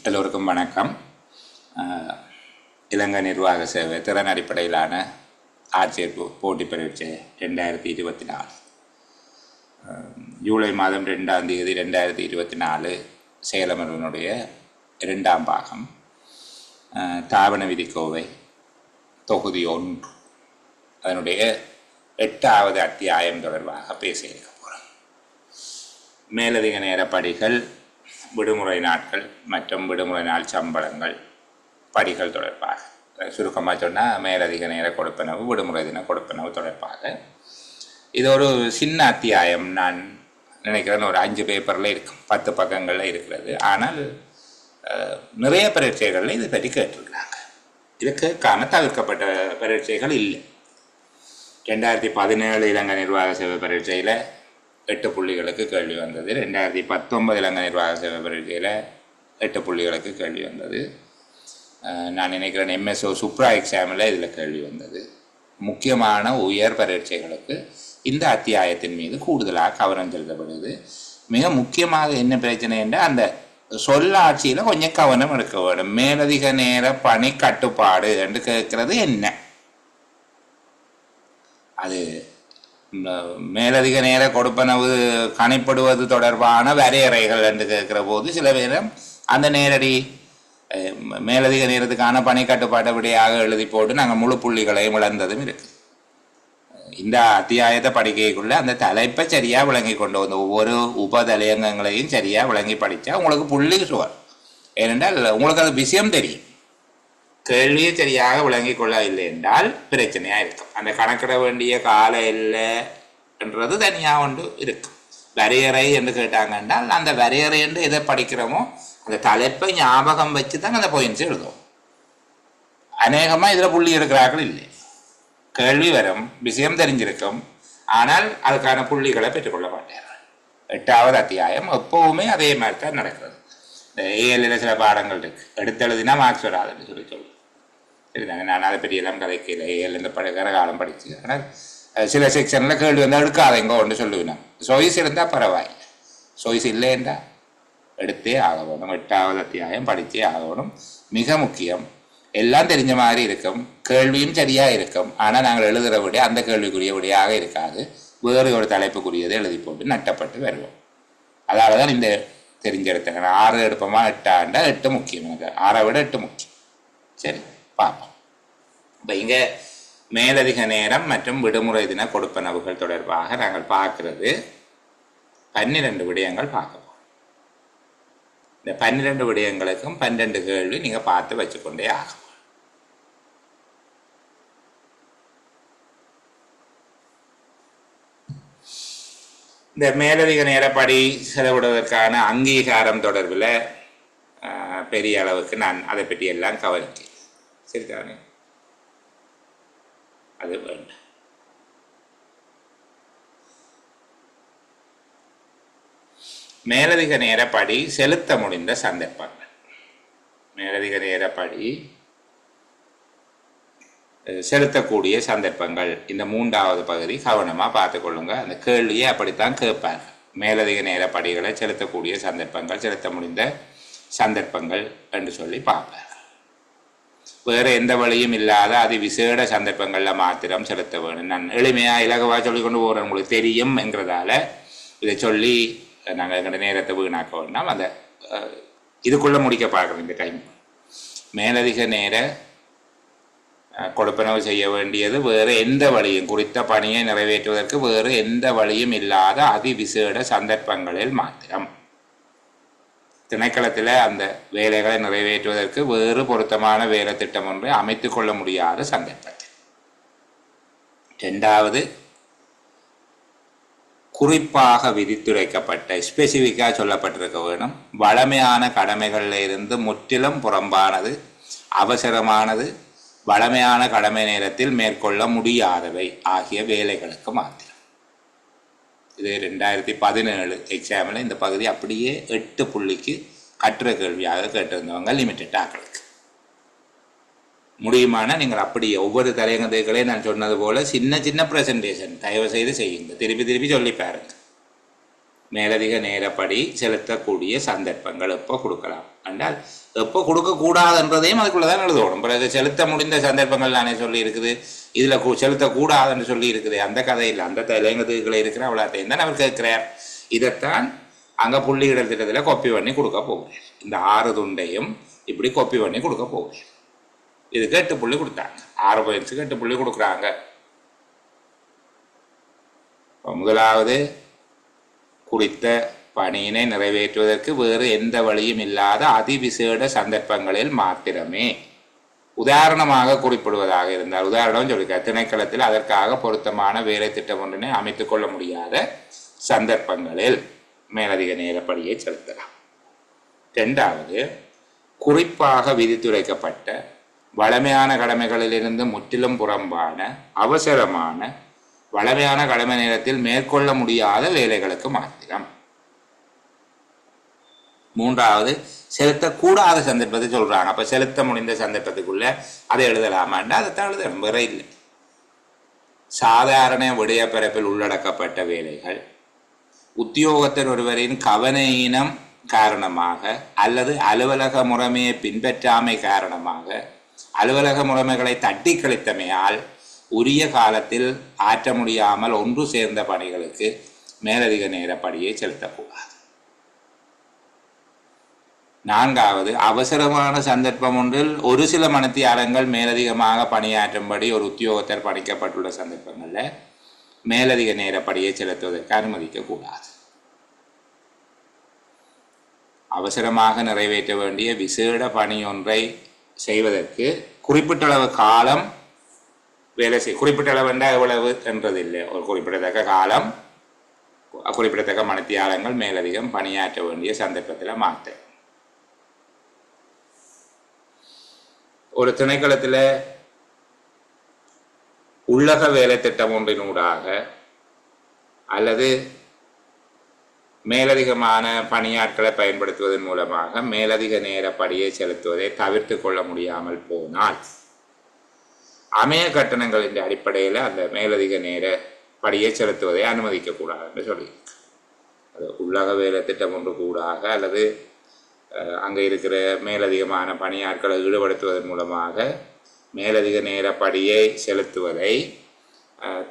எல்லோருக்கும் வணக்கம். இலங்கை நிர்வாக சேவை திறன் அடிப்படையிலான ஆட்சேர்ப்பு போட்டி பரீட்சை 2024 ஜூலை மாதம் 2ஆம் தேதி 2024 சேலமர்வனுடைய 2ஆம் பாகம் தாவண விதிக்கோவை தொகுதி 1 அதனுடைய 8வது அத்தியாயம் தொடர்பாக பேச இருக்க போகிறோம். மேலதிக நேரப்படிகள், விடுமுறை நாட்கள் மற்றும் விடுமுறை நாள் சம்பளங்கள், படிகள் தொடர்பாக சுருக்கமாக சொன்னால் மேலதிக நேர கொடுப்பனவு, விடுமுறை தின கொடுப்பனவு தொடர்பாக இது ஒரு சின்ன அத்தியாயம். நான் நினைக்கிறேன் ஒரு 5 பேப்பரில் இருக்கும், 10 பக்கங்களில் இருக்கிறது. ஆனால் நிறைய பரீட்சைகளில் இதை பற்றி கேட்டிருக்கிறாங்க. இதுக்கான தவிர்க்கப்பட்ட பரீட்சைகள் இல்லை. 2017 இலங்கை நிர்வாக சேவை பரீட்சையில் 8 புள்ளிகளுக்கு கேள்வி வந்தது. 2019 இலங்கை நிர்வாக சேவை பரீட்சையில் 8 புள்ளிகளுக்கு கேள்வி வந்தது. நான் நினைக்கிறேன் MSO சுப்ரா எக்ஸாமில் இதில் கேள்வி வந்தது. முக்கியமான உயர் பரீட்சைகளுக்கு இந்த அத்தியாயத்தின் மீது கூடுதலாக கவனம் செலுத்தப்படுது. மிக முக்கியமாக என்ன பிரச்சனை என்றால் அந்த சொல்லாட்சியில் கொஞ்சம் கவனம் எடுக்க வேண்டும். மேலதிக நேர பணி கட்டுப்பாடு என்று கேட்கறது என்ன? அது மேலதிக நேர கொடுப்பனவு கணிப்படுவது தொடர்பான வரையறைகள் என்று கேட்கிற போது சில பேரும் அந்த நேரடி மேலதிக நேரத்துக்கான பணி கட்டுப்பாட்டை விடையாக எழுதி போட்டு நாங்கள் முழு புள்ளிகளையும் இழந்ததும் இருக்கு. இந்த அத்தியாயத்தை படிக்கக்குள்ள அந்த தலைப்பை சரியாக விளங்கி கொண்டு வந்து ஒவ்வொரு உபதலையங்கங்களையும் சரியாக விளங்கி படித்தா உங்களுக்கு புள்ளி சுவர். ஏனென்றால் உங்களுக்கு அது விஷயம் தெரியும். கேள்வியை சரியாக விளங்கி கொள்ள இல்லை என்றால் பிரச்சனையாக இருக்கும். அந்த கணக்கிட வேண்டிய கால இல்லைன்றது தனியாக ஒன்று இருக்கும். வரையறை என்று கேட்டாங்க என்றால் அந்த வரையறை என்று எதை படிக்கிறோமோ அந்த தலைப்பை ஞாபகம் வச்சு தான் அந்த பாயிண்ட்ஸ் எழுதும். அநேகமாக இதில் புள்ளி எடுக்கிறார்கள் இல்லை. கேள்வி வரும், விஷயம் தெரிஞ்சிருக்கும், ஆனால் அதுக்கான புள்ளிகளை பெற்றுக்கொள்ள மாட்டார்கள். 8வது அத்தியாயம் எப்போவுமே அதே மாதிரி தான் நடக்கிறது. இந்த ஏஎல்ல சில பாடங்கள் இருக்கு, எடுத்தெழுதினா மார்க்ஸ் வராதுன்னு சொல்லி சரிதாங்க. நான் அதை பெரியெல்லாம் கதைக்கல. ஏஎல் இந்த பழகிற காலம் படிச்சு. ஆனால் சில செக்ஷனில் கேள்வி வந்தால் எடுக்காதேங்க ஒன்று சொல்லுவேன். சாய்ஸ் இருந்தால் பரவாயில்லை, சாய்ஸ் இல்லைன்றா எடுத்தே ஆகணும். 8வது அத்தியாயம் படித்தே ஆகணும். மிக முக்கியம். எல்லாம் தெரிஞ்ச மாதிரி இருக்கும், கேள்வியும் சரியாக இருக்கும், ஆனால் நாங்கள் எழுதுகிற விட அந்த கேள்விக்குரிய விடையாக இருக்காது. வேறு ஒரு தலைப்புக்குரியதை எழுதி போட்டு நட்டப்பட்டு வருவோம். அதாவது தான் இந்த தெரிஞ்செடுத்தேன். 6 எடுப்போமா 8ஆண்டா 8 முக்கியம். எனக்கு 6 விட 8 முக்கியம். சரி, பார்ப்போம். இப்போ இங்கே மேலதிக நேரம் மற்றும் விடுமுறை தின கொடுப்பனவுகள் தொடர்பாக நாங்கள் பார்க்கறது 12 விடயங்கள் பார்க்க போகிறோம். இந்த 12 விடயங்களுக்கும் 12 கேள்வி நீங்கள் பார்த்து வச்சுக்கொண்டே ஆகும். இந்த மேலதிக நேரப்படி செலவிடுவதற்கான அங்கீகாரம் தொடர்பில் பெரிய அளவுக்கு நான் அதை பற்றி எல்லாம் கவனிக்கிறேன். சரிதானே? அது வேண்டாம். மேலதிக நேரப்படி செலுத்த முடிந்த சந்தர்ப்பங்கள். மேலதிக நேரப்படி செலுத்தக்கூடிய சந்தர்ப்பங்கள், இந்த 3வது பகுதி கவனமாக பார்த்துக்கொள்ளுங்க. அந்த கேள்வியை அப்படித்தான் கேட்பாங்க. மேலதிக நேரப்படிகளை செலுத்தக்கூடிய சந்தர்ப்பங்கள், செலுத்த முடிந்த சந்தர்ப்பங்கள் என்று சொல்லி பார்ப்பாங்க. வேறு எந்த வழியும் இல்லாத அது விசேட சந்தர்ப்பங்களில் மாத்திரம் செலுத்த வேணும். நான் எளிமையாக இலகுவாக சொல்லி கொண்டு போகிறேன், உங்களுக்கு தெரியும் என்கிறதால இதை சொல்லி நாங்கள் எங்களோட நேரத்தை வீணாக்க வேண்டாம். அந்த இதுக்குள்ளே முடிக்க பார்க்குறோம். இந்த டைம் மேலதிக நேர கொடுப்பனவு செய்ய வேண்டியது வேறு எந்த வழியும், குறித்த பணியை நிறைவேற்றுவதற்கு வேறு எந்த வழியும் இல்லாத அதிவிசேட சந்தர்ப்பங்களில் மாத்திரம். திணைக்களத்தில் அந்த வேலைகளை நிறைவேற்றுவதற்கு வேறு பொருத்தமான வேலை திட்டம் ஒன்றை அமைத்து கொள்ள முடியாத சந்தர்ப்பத்தில். 2வது, குறிப்பாக விதித்துரைக்கப்பட்ட ஸ்பெசிஃபிக்காக சொல்லப்பட்டிருக்க வேணும். வழமையான கடமைகளில் இருந்து முற்றிலும் புறம்பானது, அவசரமானது, வழமையான கடமை நேரத்தில் மேற்கொள்ள முடியாதவை ஆகிய வேலைகளுக்கு மாத்திரம். இது 2017 எக்ஸாமில் இந்த பகுதி அப்படியே 8 புள்ளிக்கு கட்டுரை கேள்வியாக கேட்டிருந்தவங்க லிமிட்டட் ஆக்களுக்கு. முடியுமான நீங்கள் அப்படியே ஒவ்வொரு தலையங்கத்தைகளே நான் சொன்னது போல் சின்ன சின்ன ப்ரெசன்டேஷன் தயவு செய்து செய்யுங்க. திருப்பி திருப்பி சொல்லி பாருங்க. மேலதிக நேரப்படி செலுத்தக்கூடிய சந்தர்ப்பங்கள் எப்போ கொடுக்கலாம் என்றால் எப்போ கொடுக்கக்கூடாதுன்றதையும் அதுக்குள்ளதான் எழுதணும். பிறகு செலுத்த முடிந்த சந்தர்ப்பங்கள் நானே சொல்லி இருக்குது, இதில் செலுத்தக்கூடாதுன்னு சொல்லி இருக்குது. அந்த கதையில் அந்த தலைங்கத்துக்களை இருக்கிற அவ்வளோத்தையும் தான் அவர் கேட்கிறார். இதைத்தான் அங்கே புள்ளியிடல் திட்டத்தில் கொப்பி பண்ணி கொடுக்க போகிறேன். இந்த 6 துண்டையும் இப்படி கொப்பி பண்ணி கொடுக்க போகிறேன். இதுக்கு 8 புள்ளி கொடுத்தாங்க, 6 பாயிண்ட்ஸுக்கு 8 புள்ளி கொடுக்குறாங்க. முதலாவது, குறித்த பணியினை நிறைவேற்றுவதற்கு வேறு எந்த வழியும் இல்லாத அதிவிசேட சந்தர்ப்பங்களில் மாத்திரமே, உதாரணமாக குறிப்பிடுவதாக இருந்தால், உதாரணம் சொல்லிக்க திணைக்களத்தில் அதற்காக பொருத்தமான வேலை திட்டம் ஒன்றினை அமைத்துக் கொள்ள முடியாத சந்தர்ப்பங்களில் மேலதிக நேரப்படியை செலுத்தலாம். 2வது, குறிப்பாக விதித்துரைக்கப்பட்ட வழமையான கடமைகளிலிருந்து முற்றிலும் புறம்பான அவசரமான வழமையான கடமை நேரத்தில் மேற்கொள்ள முடியாத வேலைகளுக்கு மாத்திரம். 3வது, செலுத்தக்கூடாத சந்தர்ப்பத்தை சொல்றாங்க. அப்ப செலுத்த முடிந்த சந்தர்ப்பத்துக்குள்ள அதை எழுதலாமாண்டா அதைத்தான் எழுதணும், வேற இல்லை. சாதாரண விடய பரப்பில் உள்ளடக்கப்பட்ட வேலைகள், உத்தியோகத்தர் ஒருவரின் கவனஈனம் காரணமாக அல்லது அலுவலக முறைமையை பின்பற்றாமை காரணமாக அலுவலக முறைமைகளை தட்டி கழித்தமையால் உரிய காலத்தில் ஆற்ற முடியாமல் ஒன்று சேர்ந்த பணிகளுக்கு மேலதிக நேரப்படியை செலுத்தக்கூடாது. 4வது, அவசரமான சந்தர்ப்பம் ஒன்றில் ஒரு சில மணித்தியாலங்கள் மேலதிகமாக பணியாற்றும்படி ஒரு உத்தியோகத்தர் பணிக்கப்பட்டுள்ள சந்தர்ப்பங்களில் மேலதிக நேரப்படியை செலுத்துவதற்கு அனுமதிக்கக்கூடாது. அவசரமாக நிறைவேற்ற வேண்டிய விசேட பணி ஒன்றை செய்வதற்கு குறிப்பிட்ட அளவு காலம் வேலை குறிப்பிட்ட அளவு என்றால் எவ்வளவு என்றதில்லை. ஒரு குறிப்பிடத்தக்க காலம், குறிப்பிடத்தக்க மணித்தியாலங்கள் மேலதிகம் பணியாற்ற வேண்டிய சந்தர்ப்பத்தில் மாற்ற. ஒரு திணைக்களத்தில் உள்ளக வேலை திட்டம் ஒன்றினூடாக அல்லது மேலதிகமான பணியாட்களை பயன்படுத்துவதன் மூலமாக மேலதிக நேரப்படியை செலுத்துவதை தவிர்த்து கொள்ள முடியாமல் போனால் அமைய கட்டணங்களின் அடிப்படையில் அந்த மேலதிக நேர படியை செலுத்துவதை அனுமதிக்கக்கூடாது என்று சொல்லியிருக்கு. அது உள்ளக வேலை திட்டம் ஒன்று கூடாக அல்லது அங்கே இருக்கிற மேலதிகமான பணியாட்களை ஈடுபடுத்துவதன் மூலமாக மேலதிக நேரப்படியை செலுத்துவதை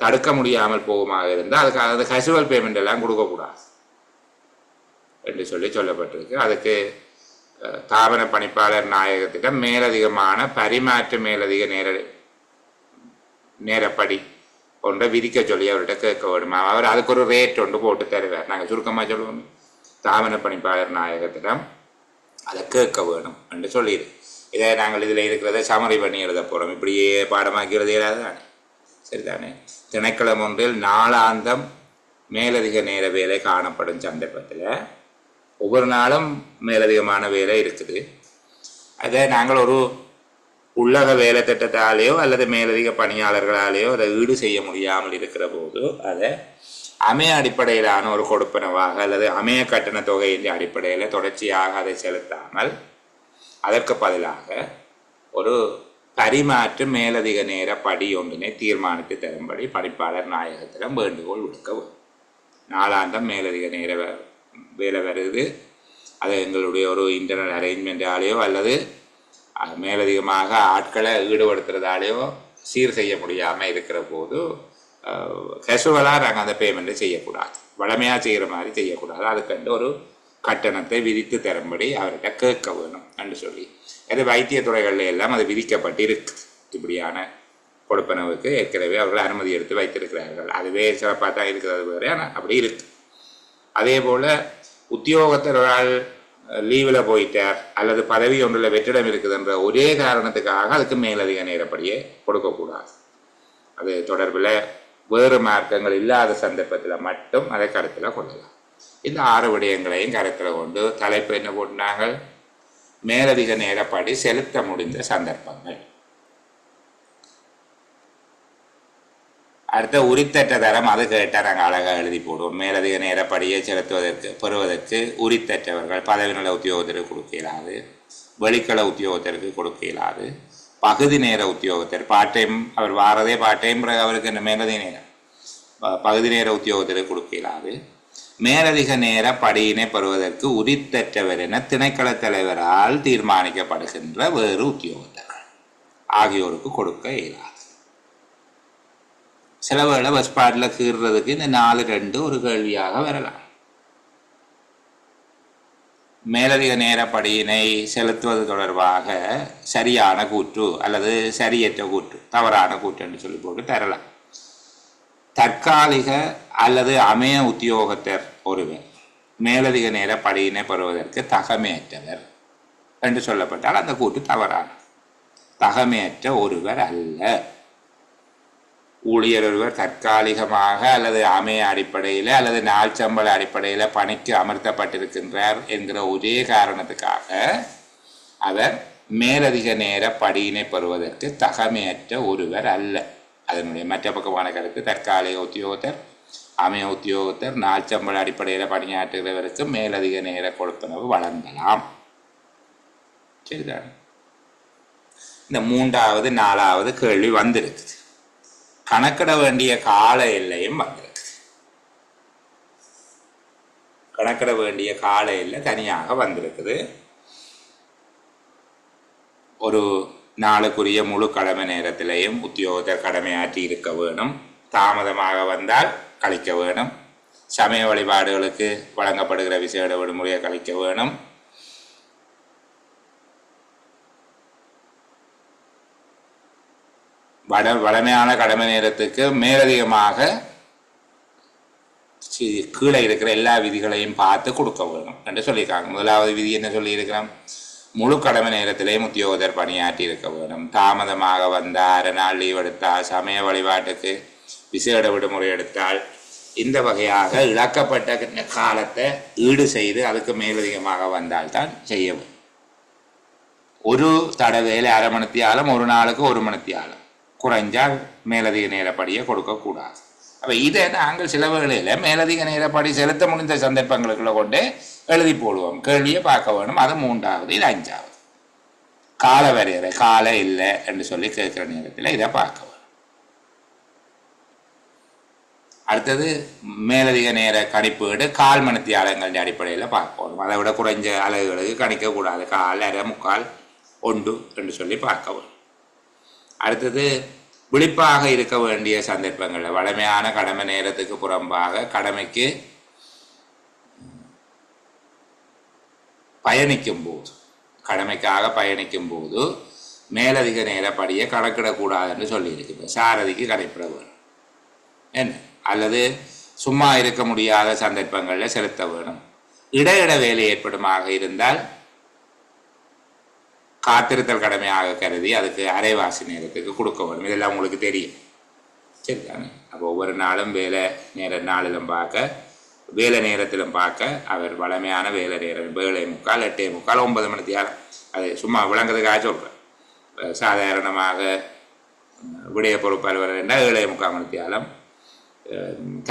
தடுக்க முடியாமல் போகுமாக இருந்தால் அதுக்கு அந்த கசுவல் பேமெண்ட் எல்லாம் கொடுக்கக்கூடாது என்று சொல்லப்பட்டிருக்கு. அதுக்கு தாபன பணிப்பாளர் நாயகத்திடம் மேலதிகமான பரிமாற்று மேலதிக நேரப்படி ஒன்றை விதிக்க சொல்லி அவர்கிட்ட கேட்க வேணுமா. அவர் அதுக்கு ஒரு ரேட் ஒன்று போட்டு தருவார். நாங்கள் சுருக்கமாக சொல்லுவோம், தாபன பணிப்பாளர் நாயகத்திடம் அதை கேட்க வேணும் என்று சொல்லிடு. இதை நாங்கள் இதில் இருக்கிறத சமரி பண்ணி எழுத போகிறோம், இப்படியே பாடமாக்கி எழுதியது தானே, சரிதானே. திணைக்களம் ஒன்றில் நாளாந்தம் மேலதிக நேர வேலை காணப்படும் சந்தர்ப்பத்தில் ஒவ்வொரு நாளும் மேலதிகமான வேலை இருக்குது. அதை நாங்கள் ஒரு உள்ளக வேலை திட்டத்தாலேயோ அல்லது மேலதிக பணியாளர்களாலேயோ அதை ஈடு செய்ய முடியாமல் இருக்கிற போது அதை அமைய அடிப்படையிலான ஒரு கொடுப்பனவாக அல்லது அமைய கட்டண தொகையின் அடிப்படையில் தொடர்ச்சியாக அதை செலுத்தாமல் அதற்கு பதிலாக ஒரு பரிமாற்று மேலதிக நேர படி ஒன்றினை தீர்மானித்து தரும்படி பணிப்பாளர் நாயகத்திடம் வேண்டுகோள் விடுக்கவும். நாளாந்தம் மேலதிக நேர வேலை வருது, அது எங்களுடைய ஒரு இன்டர்னல் அரேஞ்ச்மெண்ட்டாலேயோ அல்லது மேலதிகமாக ஆட்களை ஈடுபடுத்துறதாலேயோ சீர் செய்ய முடியாமல் இருக்கிற போது கேஷுவலாக நாங்கள் அந்த பேமெண்ட்டை செய்யக்கூடாது, வளமையாக செய்கிற மாதிரி செய்யக்கூடாது. அதுக்கண்டு ஒரு கட்டணத்தை விதித்து தரும்படி அவர்கிட்ட கேட்க வேணும் என்று சொல்லி, அது வைத்திய துறைகளில் எல்லாம் அது விதிக்கப்பட்டு இருக்கு. இப்படியான கொடுப்பனவுக்கு ஏற்கனவே அவர்கள் அனுமதி எடுத்து வைத்திருக்கிறார்கள். அதுவே சிறப்பாக தான் இருக்கிறது வேறு, ஆனால் அப்படி இருக்கு. அதே போல் உத்தியோகத்தரால் லீவில் போயிட்டார் அல்லது பதவி ஒன்றில் வெற்றிடம் இருக்குதுன்ற ஒரே காரணத்துக்காக அதுக்கு மேலதிக நேரப்படியே கொடுக்கக்கூடாது. அது தொடர்பில் வேறு மார்க்கங்கள் இல்லாத சந்தர்ப்பத்தில் மட்டும் அதை கருத்தில் கொள்ளலாம். இந்த 6 விடயங்களையும் கருத்தில் கொண்டு தலைப்பு என்ன போட்டாங்க, மேலதிக நேரப்படி செலுத்த முடிந்த சந்தர்ப்பங்கள். அடுத்த உரித்தற்ற தரம், அது கேட்டால் நாங்கள் அழகாக எழுதி போடுவோம். மேலதிக நேரப்படியை பெறுவதற்கு உரித்தற்றவர்கள், பதவி நில உத்தியோகத்திற்கு கொடுக்க இயலாது, வெளிக்கள உத்தியோகத்திற்கு கொடுக்க இயலாது, பகுதி நேர உத்தியோகத்தர் பார்ட் டைம், அவர் வாரதே பார்ட் டைம், அவருக்கு என்ன மேலதிக நேரம் பகுதி நேர உத்தியோகத்திற்கு கொடுக்க இயலாது, மேலதிக நேர படியினை பெறுவதற்கு உரித்தற்றவர் என திணைக்கள தலைவரால் தீர்மானிக்கப்படுகின்ற வேறு உத்தியோகத்தர்கள் ஆகியோருக்கு கொடுக்க இயலாது. சில வேளை பஸ்பாட்டில் கீறுறதுக்கு இந்த 4(2) ஒரு கேள்வியாக வரலாம். மேலதிக நேர படியினை செலுத்துவது தொடர்பாக சரியான கூற்று அல்லது சரியற்ற கூற்று, தவறான கூற்று என்று சொல்லி போட்டு தரலாம். தற்காலிக அல்லது அமைய உத்தியோகத்தர் ஒருவர் மேலதிக நேர படியினை பெறுவதற்கு தகமையற்றவர் என்று சொல்லப்பட்டால் அந்த கூற்று தவறான. தகமையற்ற ஒருவர் அல்ல. ஊழியர் ஒருவர் தற்காலிகமாக அல்லது அமைய அடிப்படையில் அல்லது நாள் சம்பள அடிப்படையில் பணிக்கு அமர்த்தப்பட்டிருக்கின்றார் என்கிற ஒரே காரணத்துக்காக அவர் மேலதிக நேர படியினை பெறுவதற்கு தகமையற்ற ஒருவர் அல்ல. அதனுடைய மற்ற பக்கமான கருத்து தற்காலிக உத்தியோகத்தர், அமைய உத்தியோகத்தர், நாள் சம்பள அடிப்படையில் பணியாற்றுகிறவருக்கு மேலதிக நேர கொடுப்பனவு வழங்கலாம். சரிதான். இந்த 3வது 4வது கேள்வி வந்திருக்குது. கணக்கிட வேண்டிய கால எல்லையும் வந்திருக்கு. கணக்கிட வேண்டிய கால எல்லை தனியாக வந்திருக்குது. ஒரு நாளுக்குரிய முழு கடமை நேரத்திலையும் உத்தியோகத்தர் கடமையாற்றி இருக்க வேணும். தாமதமாக வந்தால் கழிக்க வேணும். சமய வழிபாடுகளுக்கு வழங்கப்படுகிற விசேட விடுமுறையை கழிக்க வேணும். வளமையான கடமை நேரத்துக்கு மேலதிகமாக கீழே இருக்கிற எல்லா விதிகளையும் பார்த்து கொடுக்க வேணும் என்று சொல்லியிருக்காங்க. 1வது விதி என்ன சொல்லியிருக்கிறோம்? முழு கடமை நேரத்திலேயும் உத்தியோகத்தர் பணியாற்றி இருக்க வேணும். தாமதமாக வந்தால், 6 நாள் லீவ் எடுத்தால், சமய வழிபாட்டுக்கு விசேட விடுமுறை எடுத்தால், இந்த வகையாக இழக்கப்பட்ட காலத்தை ஈடு செய்து அதுக்கு மேலதிகமாக வந்தால்தான் செய்ய வேண்டும். ஒரு தடவையில் 1/2 மணித்தியாலம், ஒரு நாளுக்கு 1 மணித்தியாலம் குறைஞ்சால் மேலதிக நேரப்படியை கொடுக்கக்கூடாது. அப்போ இதை நாங்கள் சில வேளையில் மேலதிக நேரப்படி செலுத்த முடிந்த சந்தர்ப்பங்களுக்குள்ள கொண்டு எழுதி போடுவோம். கேள்வியை பார்க்க வேணும். அது 3வது. இது 5வது. கால வரையறை, கால இல்லை என்று சொல்லி கேட்குற நேரத்தில் இதை பார்க்க வேணும். அடுத்தது மேலதிக நேர கணிப்பீடு கால் மணித்தியாலங்களின் அடிப்படையில் பார்க்கணும். அதை விட குறைஞ்ச அலகுகளுக்கு கணிக்கக்கூடாது. 1/4, 1/2, 3/4, 1 என்று சொல்லி பார்க்க வேணும். அடுத்தது விழிப்பாக இருக்க வேண்டிய சந்தர்ப்பங்களில் வளமையான கடமை நேரத்துக்கு புறம்பாக கடமைக்கு பயணிக்கும் போது, கடமைக்காக பயணிக்கும் போது மேலதிக நேரப்படியை கணக்கிடக்கூடாதுன்னு சொல்லியிருக்கு. சாரதிக்கு கணிப்பிட வேணும் என்ன, அல்லது சும்மா இருக்க முடியாத சந்தர்ப்பங்களில் செலுத்த வேணும். இடையிட வேலை ஏற்படுமாக இருந்தால் காத்திருத்தல் கடமையாக கருதி அதுக்கு அரைவாசி நேரத்துக்கு கொடுக்க வேணும். இதெல்லாம் உங்களுக்கு தெரியும். சரிதானே? அப்போ ஒவ்வொரு நாளும் வேலை நாளிலும் பார்க்க, வேலை நேரத்திலும் பார்க்க அவர் வளமையான வேலை நேரம் 7:45, 8:45, 9 மணித்தியாலம். அது சும்மா விளங்குறதுக்காக சொல்கிறேன். சாதாரணமாக விடைய பொறுப்பாளர் என்றால் 7:45 மணித்தியாலம்,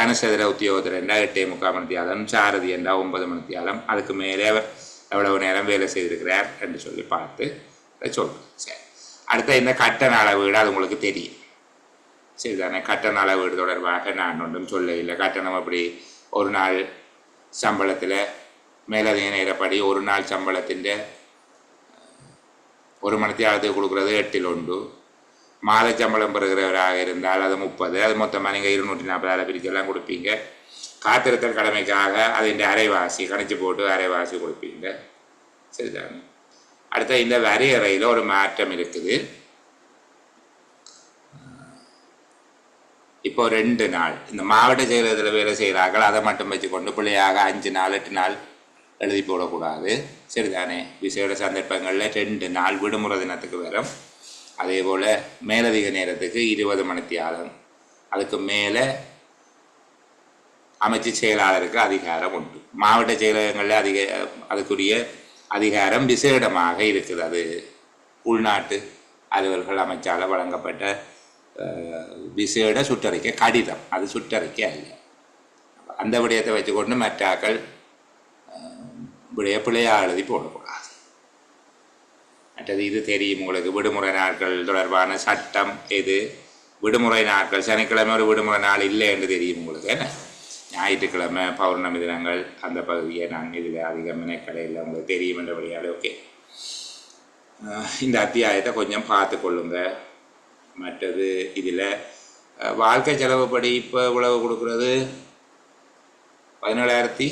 கனசதிர உத்தியோகத்தில் என்றால் 8:45 மணித்தியாலம், சாரதி என்றால் 9 மணித்தியாலம். அதுக்கு மேலே அவர் எவ்வளவு நேரம் வேலை செய்திருக்கிறார் என்று சொல்லி பார்த்து சொல்கிறேன். சரி, அடுத்த இந்த கட்டண அளவீடு அது உங்களுக்கு தெரியும். சரிதானே? கட்டண அளவீடு தொடர்பாக நான் ஒன்றும் சொல்ல இல்லை. கட்டணம் அப்படி ஒரு நாள் சம்பளத்தில் மேலதிக நேரப்படி ஒரு நாள் சம்பளத்தின் 1 மணித்தியாலத்துக்கு கொடுக்குறது 8ல் 1. மாத சம்பளம் பெறுகிறவராக இருந்தால் அது 30. அது மொத்தமாக நீங்கள் 240 பிரிச்செல்லாம் கொடுப்பீங்க. காத்திருத்தல் கடமைக்காக அதின் அரைவாசி கணிச்சு போட்டு அரைவாசி கொடுப்பீங்க. சரிதானே? அடுத்த இந்த வரையறையில் ஒரு மாற்றம் இருக்குது. இப்போ 2 நாள் இந்த மாவட்ட செயலகத்தில் வேலை செய்கிறார்கள். அதை மட்டும் வச்சுக்கொண்டு பிள்ளையாக 5 நாள் 8 நாள் எழுதி போடக்கூடாது. சரிதானே? விசேட சந்தர்ப்பங்களில் 2 நாள் விடுமுறை தினத்துக்கு வரும். அதே போல் மேலதிக நேரத்துக்கு 20 மணித்தியாலம். அதுக்கு மேலே அமைச்சு செயலாளருக்கு அதிகாரம் உண்டு. மாவட்ட செயலகங்களில் அதுக்குரிய அதிகாரம் விசேடமாக இருக்குது. அது உள்நாட்டு அலுவல்கள் அமைச்சால் வழங்கப்பட்ட விசேட சுற்றறிக்கை கடிதம். அது சுற்றறிக்கை அல்ல. அந்த விடயத்தை வச்சுக்கொண்டு மற்றாக்கள் பிள்ளையாக எழுதி போடக்கூடாது. மற்றது இது தெரியும் உங்களுக்கு. விடுமுறை நாட்கள் தொடர்பான சட்டம் எது? விடுமுறை நாட்கள் சனிக்கிழமை ஒரு விடுமுறை நாள் இல்லை என்று தெரியும் உங்களுக்கு. என்ன ஞாயிற்றுக்கிழமை பௌர்ணமி தினங்கள் அந்த பகுதியை நான் இதில் அதிகம் கடையில் உங்களுக்கு தெரியும் என்றபடியால் ஓகே. இந்த அத்தியாயத்தை கொஞ்சம் பார்த்து கொள்ளுங்க. மற்றது இதில் வாழ்க்கை செலவுப்படி இப்போ இவ்வளவு கொடுக்குறது 17,000.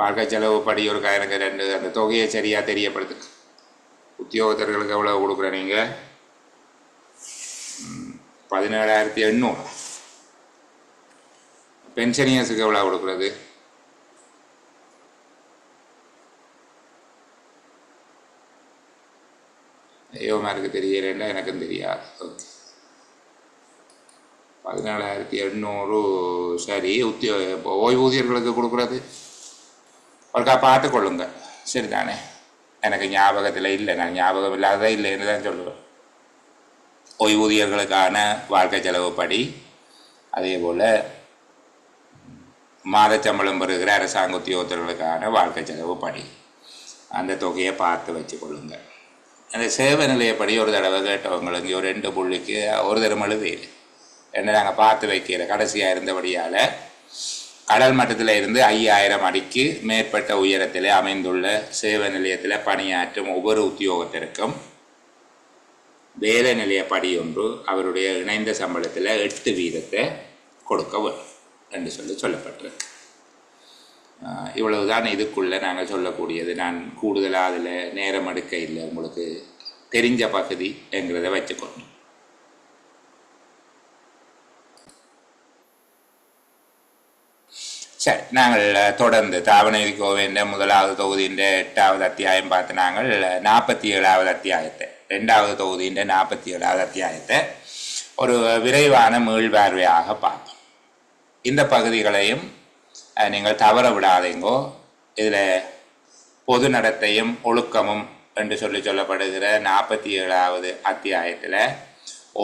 வாழ்க்கை செலவு படி ஒரு எனக்கு 2 அந்த தொகையை சரியாக தெரியப்படுத்து. உத்தியோகத்தர்களுக்கு எவ்வளோ கொடுக்குற நீங்கள் 17,800. பென்ஷனியர்ஸுக்கு எவ்வளோ கொடுக்குறது? ஐயோமாருக்கு தெரியலைன்னா எனக்கும் தெரியாது. ஓகே, 17,800. சரி, ஓய்வூதியர்களுக்கு கொடுக்குறது ஒருக்கா பார்த்து கொள்ளுங்க. சரிதானே? எனக்கு ஞாபகத்தில் இல்லை, நான் ஞாபகம் இல்லாத இல்லைன்னு தான் சொல்லுவேன். ஓய்வூதியர்களுக்கான வாழ்க்கை செலவு படி, அதே போல் மாதச்சம்பளம் பெறுகிற அரசாங்க உத்தியோகத்தர்களுக்கான வாழ்க்கை செலவு படி, அந்த தொகையை பார்த்து வச்சு கொள்ளுங்க. அந்த சேவை நிலையப்படி ஒரு தடவை கேட்டவங்களுக்கு ஒரு 2 புள்ளிக்கு ஒரு தரம் எழுதிடு என்ன நாங்கள் பார்த்து வைக்கிற கடைசியாக இருந்தபடியால் கடல் மட்டத்தில் இருந்து 5,000 அடிக்கு மேற்பட்ட உயரத்தில் அமைந்துள்ள சேவை நிலையத்தில் பணியாற்றும் ஒவ்வொரு உத்தியோகத்திற்கும் வேலை நிலைய படி ஒன்று அவருடைய இணைந்த சம்பளத்தில் 8% கொடுக்க வேண்டும் என்று சொல்லப்பட்டிருக்கு. இவ்வளவுதான் இதுக்குள்ளே நாங்கள் சொல்லக்கூடியது. நான் கூடுதலாக அதில் நேரம் எடுக்க இல்லை, உங்களுக்கு தெரிஞ்ச பகுதி என்கிறத வச்சுக்கொண்டு. சரி, நாங்கள் தொடர்ந்து தாவணை கோவிந்த 1வது தொகுதியின் 8வது அத்தியாயம் பார்த்து நாங்கள் 47வது அத்தியாயத்தை 2வது தொகுதியின் 47வது அத்தியாயத்தை ஒரு விரைவான மீள்பார்வையாக பார்ப்போம். இந்த பகுதிகளையும் நீங்கள் தவற விடாதீங்கோ. இதில் பொது நடத்தையும் ஒழுக்கமும் என்று சொல்லப்படுகிற 47வது அத்தியாயத்தில்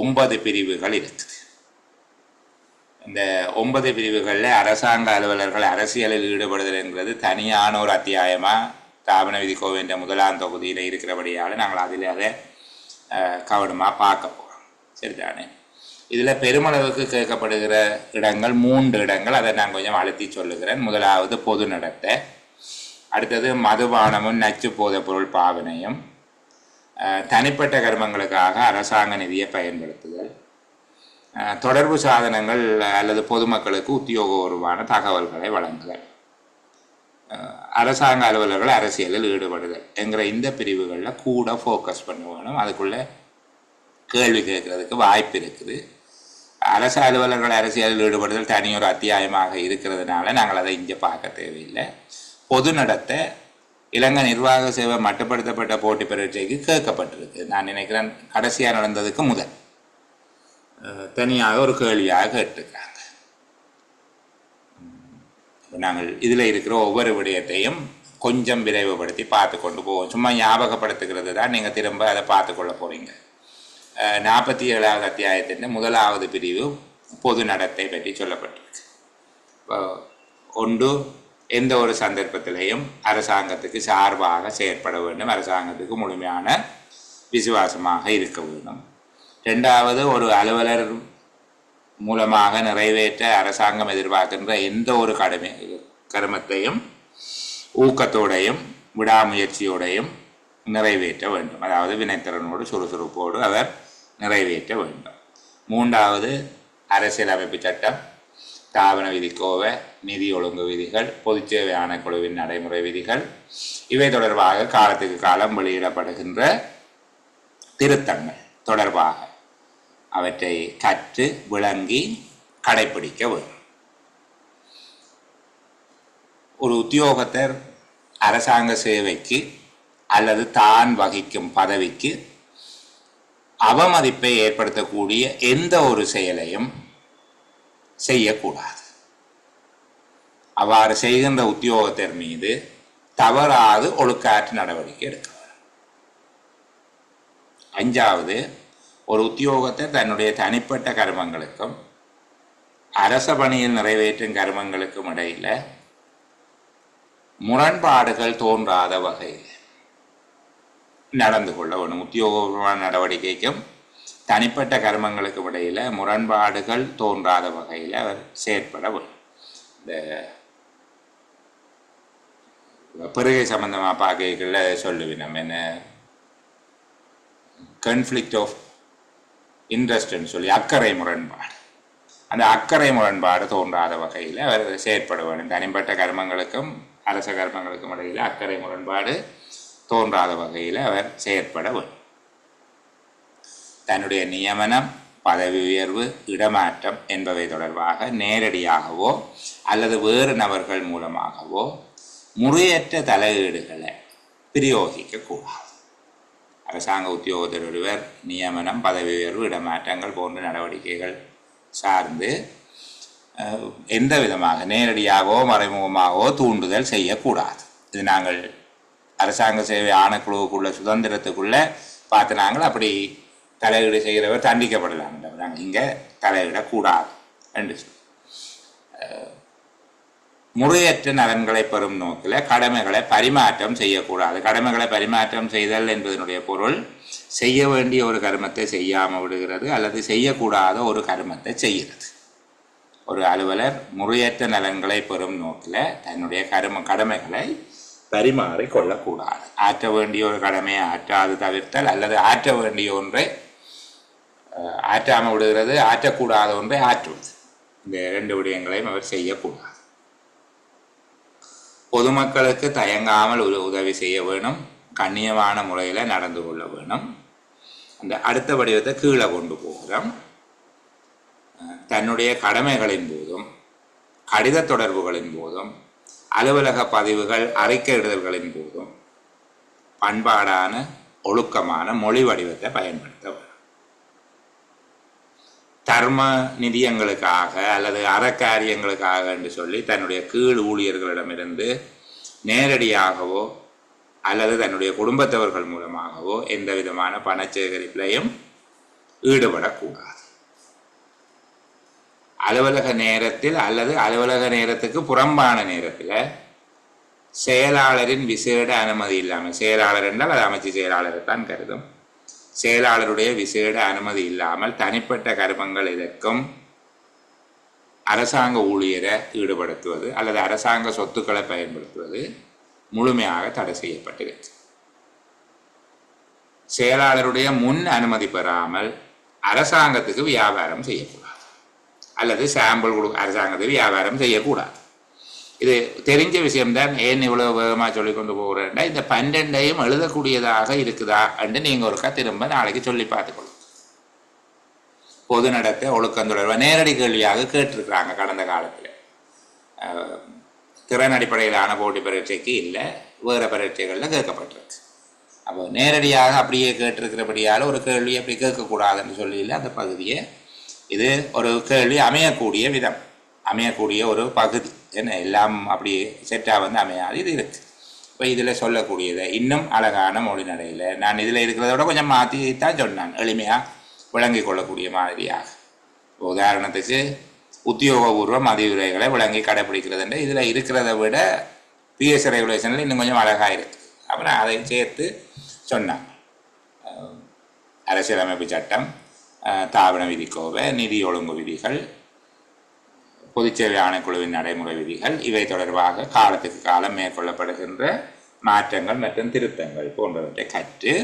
9 பிரிவுகள் இருக்குது. இந்த 9 பிரிவுகளில் அரசாங்க அலுவலர்கள் அரசியலில் ஈடுபடுதல் என்கிறது தனியான ஒரு அத்தியாயமாக தாபன விதி கோவிந்த 1ஆம் தொகுதியில் இருக்கிறபடியால் நாங்கள் அதில் அதை கவனமாக பார்க்க போகிறோம். சரிதானே? இதில் பெருமளவுக்கு கேட்கப்படுகிற இடங்கள் 3 இடங்கள், அதை நான் கொஞ்சம் அழுத்தி சொல்லுகிறேன். 1வது பொது நடத்தை, அடுத்தது மதுபானமும் நச்சு போதைப் பொருள் பாவனையும், தனிப்பட்ட கர்மங்களுக்காக அரசாங்க நிதியை பயன்படுத்துதல், தொடர்பு சாதனங்கள் அல்லது பொதுமக்களுக்கு உத்தியோகபூர்வமான தகவல்களை வழங்குதல், அரசாங்க அலுவலர்கள் அரசியலில் ஈடுபடுதல் என்கிற இந்த பிரிவுகளில் கூட ஃபோக்கஸ் பண்ண வேணும். அதுக்குள்ளே கேள்வி கேட்கறதுக்கு வாய்ப்பு இருக்குது. அரசு அலுவலர்கள் அரசியலில் ஈடுபடுதல் தனியொரு அத்தியாயமாக இருக்கிறதுனால நாங்கள் அதை இங்கே பார்க்க தேவையில்லை. பொது நடத்தை இலங்கை நிர்வாக சேவை மட்டுப்படுத்தப்பட்ட போட்டி பரீட்சைக்கு கேட்கப்பட்டிருக்கு. நான் நினைக்கிறேன் கடைசியாக நடந்ததுக்கு முதல் தனியாக ஒரு கேள்வியாக கேட்டிருக்காங்க. நாங்கள் இதில் இருக்கிற ஒவ்வொரு விடயத்தையும் கொஞ்சம் விரைவுபடுத்தி பார்த்து கொண்டு போவோம். சும்மா ஞாபகப்படுத்துகிறது தான், நீங்கள் திரும்ப அதை பார்த்து கொள்ள போகிறீங்க. 47வது அத்தியாயத்தின் 1வது பிரிவு பொது நடத்தை பற்றி சொல்லப்பட்டிருக்கு. ஒன்று, எந்த ஒரு சந்தர்ப்பத்திலையும் அரசாங்கத்துக்கு சார்பாக செயற்பட வேண்டும், அரசாங்கத்துக்கு முழுமையான விசுவாசமாக இருக்க வேண்டும். 2வது, ஒரு அலுவலர் மூலமாக நிறைவேற்ற அரசாங்கம் எதிர்பார்க்கின்ற எந்த ஒரு கர்மத்தையும் ஊக்கத்தோடையும் விடாமுயற்சியோடையும் நிறைவேற்ற வேண்டும். அதாவது வினைத்திறனோடு சுறுசுறுப்போடு அவர் நிறைவேற்ற வேண்டும். 3வது, அரசியலமைப்பு சட்டம், தாபன விதிக்கோவை, நிதி ஒழுங்கு விதிகள், பொதுச்சேவை ஆணைக்குழுவின் நடைமுறை விதிகள், இவை தொடர்பாக காலத்துக்கு காலம் வெளியிடப்படுகின்ற திருத்தங்கள் தொடர்பாக அவற்றை கற்று விளங்கி கடைப்பிடிக்க வேண்டும். ஒரு உத்தியோகத்தர் அரசாங்க சேவைக்கு அல்லது தான் வகிக்கும் பதவிக்கு அவமதிப்பை ஏற்படுத்தக்கூடிய எந்த ஒரு செயலையும் செய்யக்கூடாது. அவ்வாறு செய்கின்ற உத்தியோகத்தர் மீது தவறாது ஒழுக்காற்று நடவடிக்கை எடுக்க வேண்டும். 5வது, ஒரு உத்தியோகத்தர் தன்னுடைய தனிப்பட்ட கர்மங்களுக்கும் அரச பணியில் நிறைவேற்றும் கர்மங்களுக்கும் இடையில முரண்பாடுகள் தோன்றாத வகையில் நடந்து கொள்ள வேண்டும். உத்தியோகபூர்வமான நடவடிக்கைக்கும் தனிப்பட்ட கர்மங்களுக்கு இடையில் முரண்பாடுகள் தோன்றாத வகையில் அவர் செயற்பட வேண்டும். இந்த பிறகை சம்பந்தமாக பார்க்கல சொல்லுவேன் நம்ம என்ன கன்ஃப்ளிக்ட் ஆஃப் இன்ட்ரெஸ்ட்னு சொல்லி அக்கறை முரண்பாடு. அந்த அக்கறை முரண்பாடு தோன்றாத வகையில் அவர் செயற்பட வேண்டும். தனிப்பட்ட கர்மங்களுக்கும் அரச கர்மங்களுக்கும் இடையில் அக்கறை முரண்பாடு தோன்றாத வகையில் அவர் செயற்பட வேண்டும். தன்னுடைய நியமனம், பதவி உயர்வு, இடமாற்றம் என்பவை தொடர்பாக நேரடியாகவோ அல்லது வேறு நபர்கள் மூலமாகவோ முறையற்ற தலையீடுகளை பிரயோகிக்கக்கூடாது. அரசாங்க உத்தியோகத்தர் ஒருவர் நியமனம், பதவி உயர்வு, இடமாற்றங்கள் போன்ற நடவடிக்கைகள் சார்ந்து எந்த விதமாக நேரடியாகவோ மறைமுகமாகவோ தூண்டுதல் செய்யக்கூடாது. இது நாங்கள் அரசாங்க சேவை ஆணைக்குழுவுக்குள்ள சுதந்திரத்துக்குள்ள பார்த்து நாங்கள் அப்படி தலையீடு செய்கிறவர் தண்டிக்கப்படலாம். நாங்கள் இங்கே தலையிடக்கூடாது என்று சொல்லி முறையற்ற நலன்களை பெறும் நோக்கில் கடமைகளை பரிமாற்றம் செய்யக்கூடாது. கடமைகளை பரிமாற்றம் செய்தல் என்பதனுடைய பொருள் செய்ய வேண்டிய ஒரு கர்மத்தை செய்யாமல் விடுகிறது அல்லது செய்யக்கூடாத ஒரு கர்மத்தை செய்கிறது. ஒரு அலுவலர் முறையற்ற நலன்களை பெறும் நோக்கில் தன்னுடைய கடமைகளை பரிமாறி கொள்ளக்கூடாது. ஆற்ற வேண்டிய ஒரு கடமையை ஆற்றாது தவிர்த்தல் அல்லது ஆற்ற வேண்டிய ஒன்றை ஆற்றாமல் விடுகிறது, ஆற்றக்கூடாத ஒன்றை ஆற்றுவது, இந்த 2 விடயங்களையும் அவர் செய்யக்கூடாது. பொதுமக்களுக்கு தயங்காமல் உதவி செய்ய வேணும், கண்ணியமான முறையில் நடந்து கொள்ள வேணும். அந்த அடுத்த வடிவத்தை கீழே கொண்டு போகிறோம். தன்னுடைய கடமைகளின் போதும் கடித தொடர்புகளின் போதும் அலுவலக பதிவுகள் அறிக்கையிடுதல்களின் போதும் பண்பாடான ஒழுக்கமான மொழி வடிவத்தை பயன்படுத்த வேணும். தர்ம நிதியங்களுக்காக அல்லது அறக்காரியங்களுக்காக என்று சொல்லி தன்னுடைய கீழ் ஊழியர்களிடமிருந்து நேரடியாகவோ அல்லது தன்னுடைய குடும்பத்தவர்கள் மூலமாகவோ எந்த விதமான பணச்சேகரிப்பிலையும் ஈடுபடக்கூடாது. அலுவலக நேரத்தில் அல்லது அலுவலக நேரத்துக்கு புறம்பான நேரத்தில் செயலாளரின் விசேட அனுமதி இல்லாமல், செயலாளர் என்றால் அது அமைச்சு செயலாளரைத்தான் கருதும், செயலாளருடைய விசேட அனுமதி இல்லாமல் தனிப்பட்ட கர்மங்கள் இதற்கும் அரசாங்க ஊழியரை ஈடுபடுத்துவது அல்லது அரசாங்க சொத்துக்களை பயன்படுத்துவது முழுமையாக தடை செய்யப்பட்டிருக்கு. செயலாளருடைய முன் அனுமதி பெறாமல் அரசாங்கத்துக்கு வியாபாரம் செய்யக்கூடாது அல்லது சாம்பிள் அரசாங்கத்துக்கு வியாபாரம் செய்யக்கூடாது. இது தெரிஞ்ச விஷயம்தான். ஏன் இவ்வளோ வேகமாக சொல்லி கொண்டு போகிறேன்னா, இந்த 12ஐயும் எழுதக்கூடியதாக இருக்குதா என்று நீங்கள் ஒருக்கா திரும்ப நாளைக்கு சொல்லி பார்த்துக்கொள்ளும். பொது நடத்தை ஒழுக்கம் தொடர்பாக நேரடி கேள்வியாக கேட்டிருக்கிறாங்க கடந்த காலத்தில். திறன் அடிப்படையிலான போட்டி பரீட்சைக்கு இல்லை, வேறு பரீட்சைகளில் கேட்கப்பட்டிருக்கு. அப்போ நேரடியாக அப்படியே கேட்டிருக்கிறபடியால் ஒரு கேள்வி அப்படி கேட்கக்கூடாதுன்னு சொல்லியில் அந்த பகுதியை இது ஒரு கேள்வி அமையக்கூடிய விதம், அமையக்கூடிய ஒரு பகுதி. என்ன எல்லாம் அப்படி செட்டாக அமையாது, இது இருக்குது. இப்போ இதில் சொல்லக்கூடியதை இன்னும் அழகான மொழி நடையில் நான் இதில் இருக்கிறத விட கொஞ்சம் மாற்றி தான் சொன்னான், எளிமையாக விளங்கி கொள்ளக்கூடிய மாதிரியாக. உதாரணத்துக்கு உத்தியோகபூர்வ மதியுரைகளை விளங்கி கடைப்பிடிக்கிறதுன்ற இதில் இருக்கிறத விட பிஎஸ் ரெகுலேஷனில் இன்னும் கொஞ்சம் அழகாக இருக்குது. அப்புறம் அதையும் சேர்த்து சொன்னாங்க. அரசியலமைப்பு சட்டம், தாபன விதிக்கோவை, நிதி ஒழுங்கு விதிகள், பொதுச்சேவை ஆணைக்குழுவின் நடைமுறை விதிகள், இவை தொடர்பாக காலத்துக்கு காலம் மேற்கொள்ளப்படுகின்ற மாற்றங்கள் மற்றும் திருத்தங்கள் போன்றவற்றை கற்று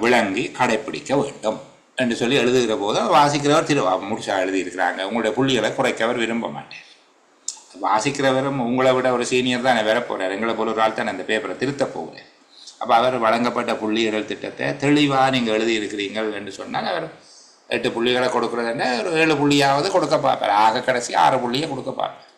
விளங்கி கடைப்பிடிக்க வேண்டும் என்று சொல்லி எழுதுகிற போது வாசிக்கிறவர் முடிச்சா எழுதியிருக்கிறாங்க. உங்களுடைய புள்ளிகளை குறைக்கவர் விரும்ப மாட்டார். வாசிக்கிறவரும் உங்களை விட ஒரு சீனியர் தான் வேற போகிறார், எங்களை போல ஒரு ஆள் தான் அந்த பேப்பரை திருத்த போகிறார். அப்போ அவர் வழங்கப்பட்ட புள்ளிகள் திட்டத்தை தெளிவாக நீங்கள் எழுதியிருக்கிறீர்கள் என்று சொன்னால் அவர் 8 புள்ளிகளை கொடுக்குறதுன்னா ஒரு 7 புள்ளியாவது கொடுக்க பார்ப்பார். ஆக கடைசி 6 புள்ளியை கொடுக்க பார்ப்பார்.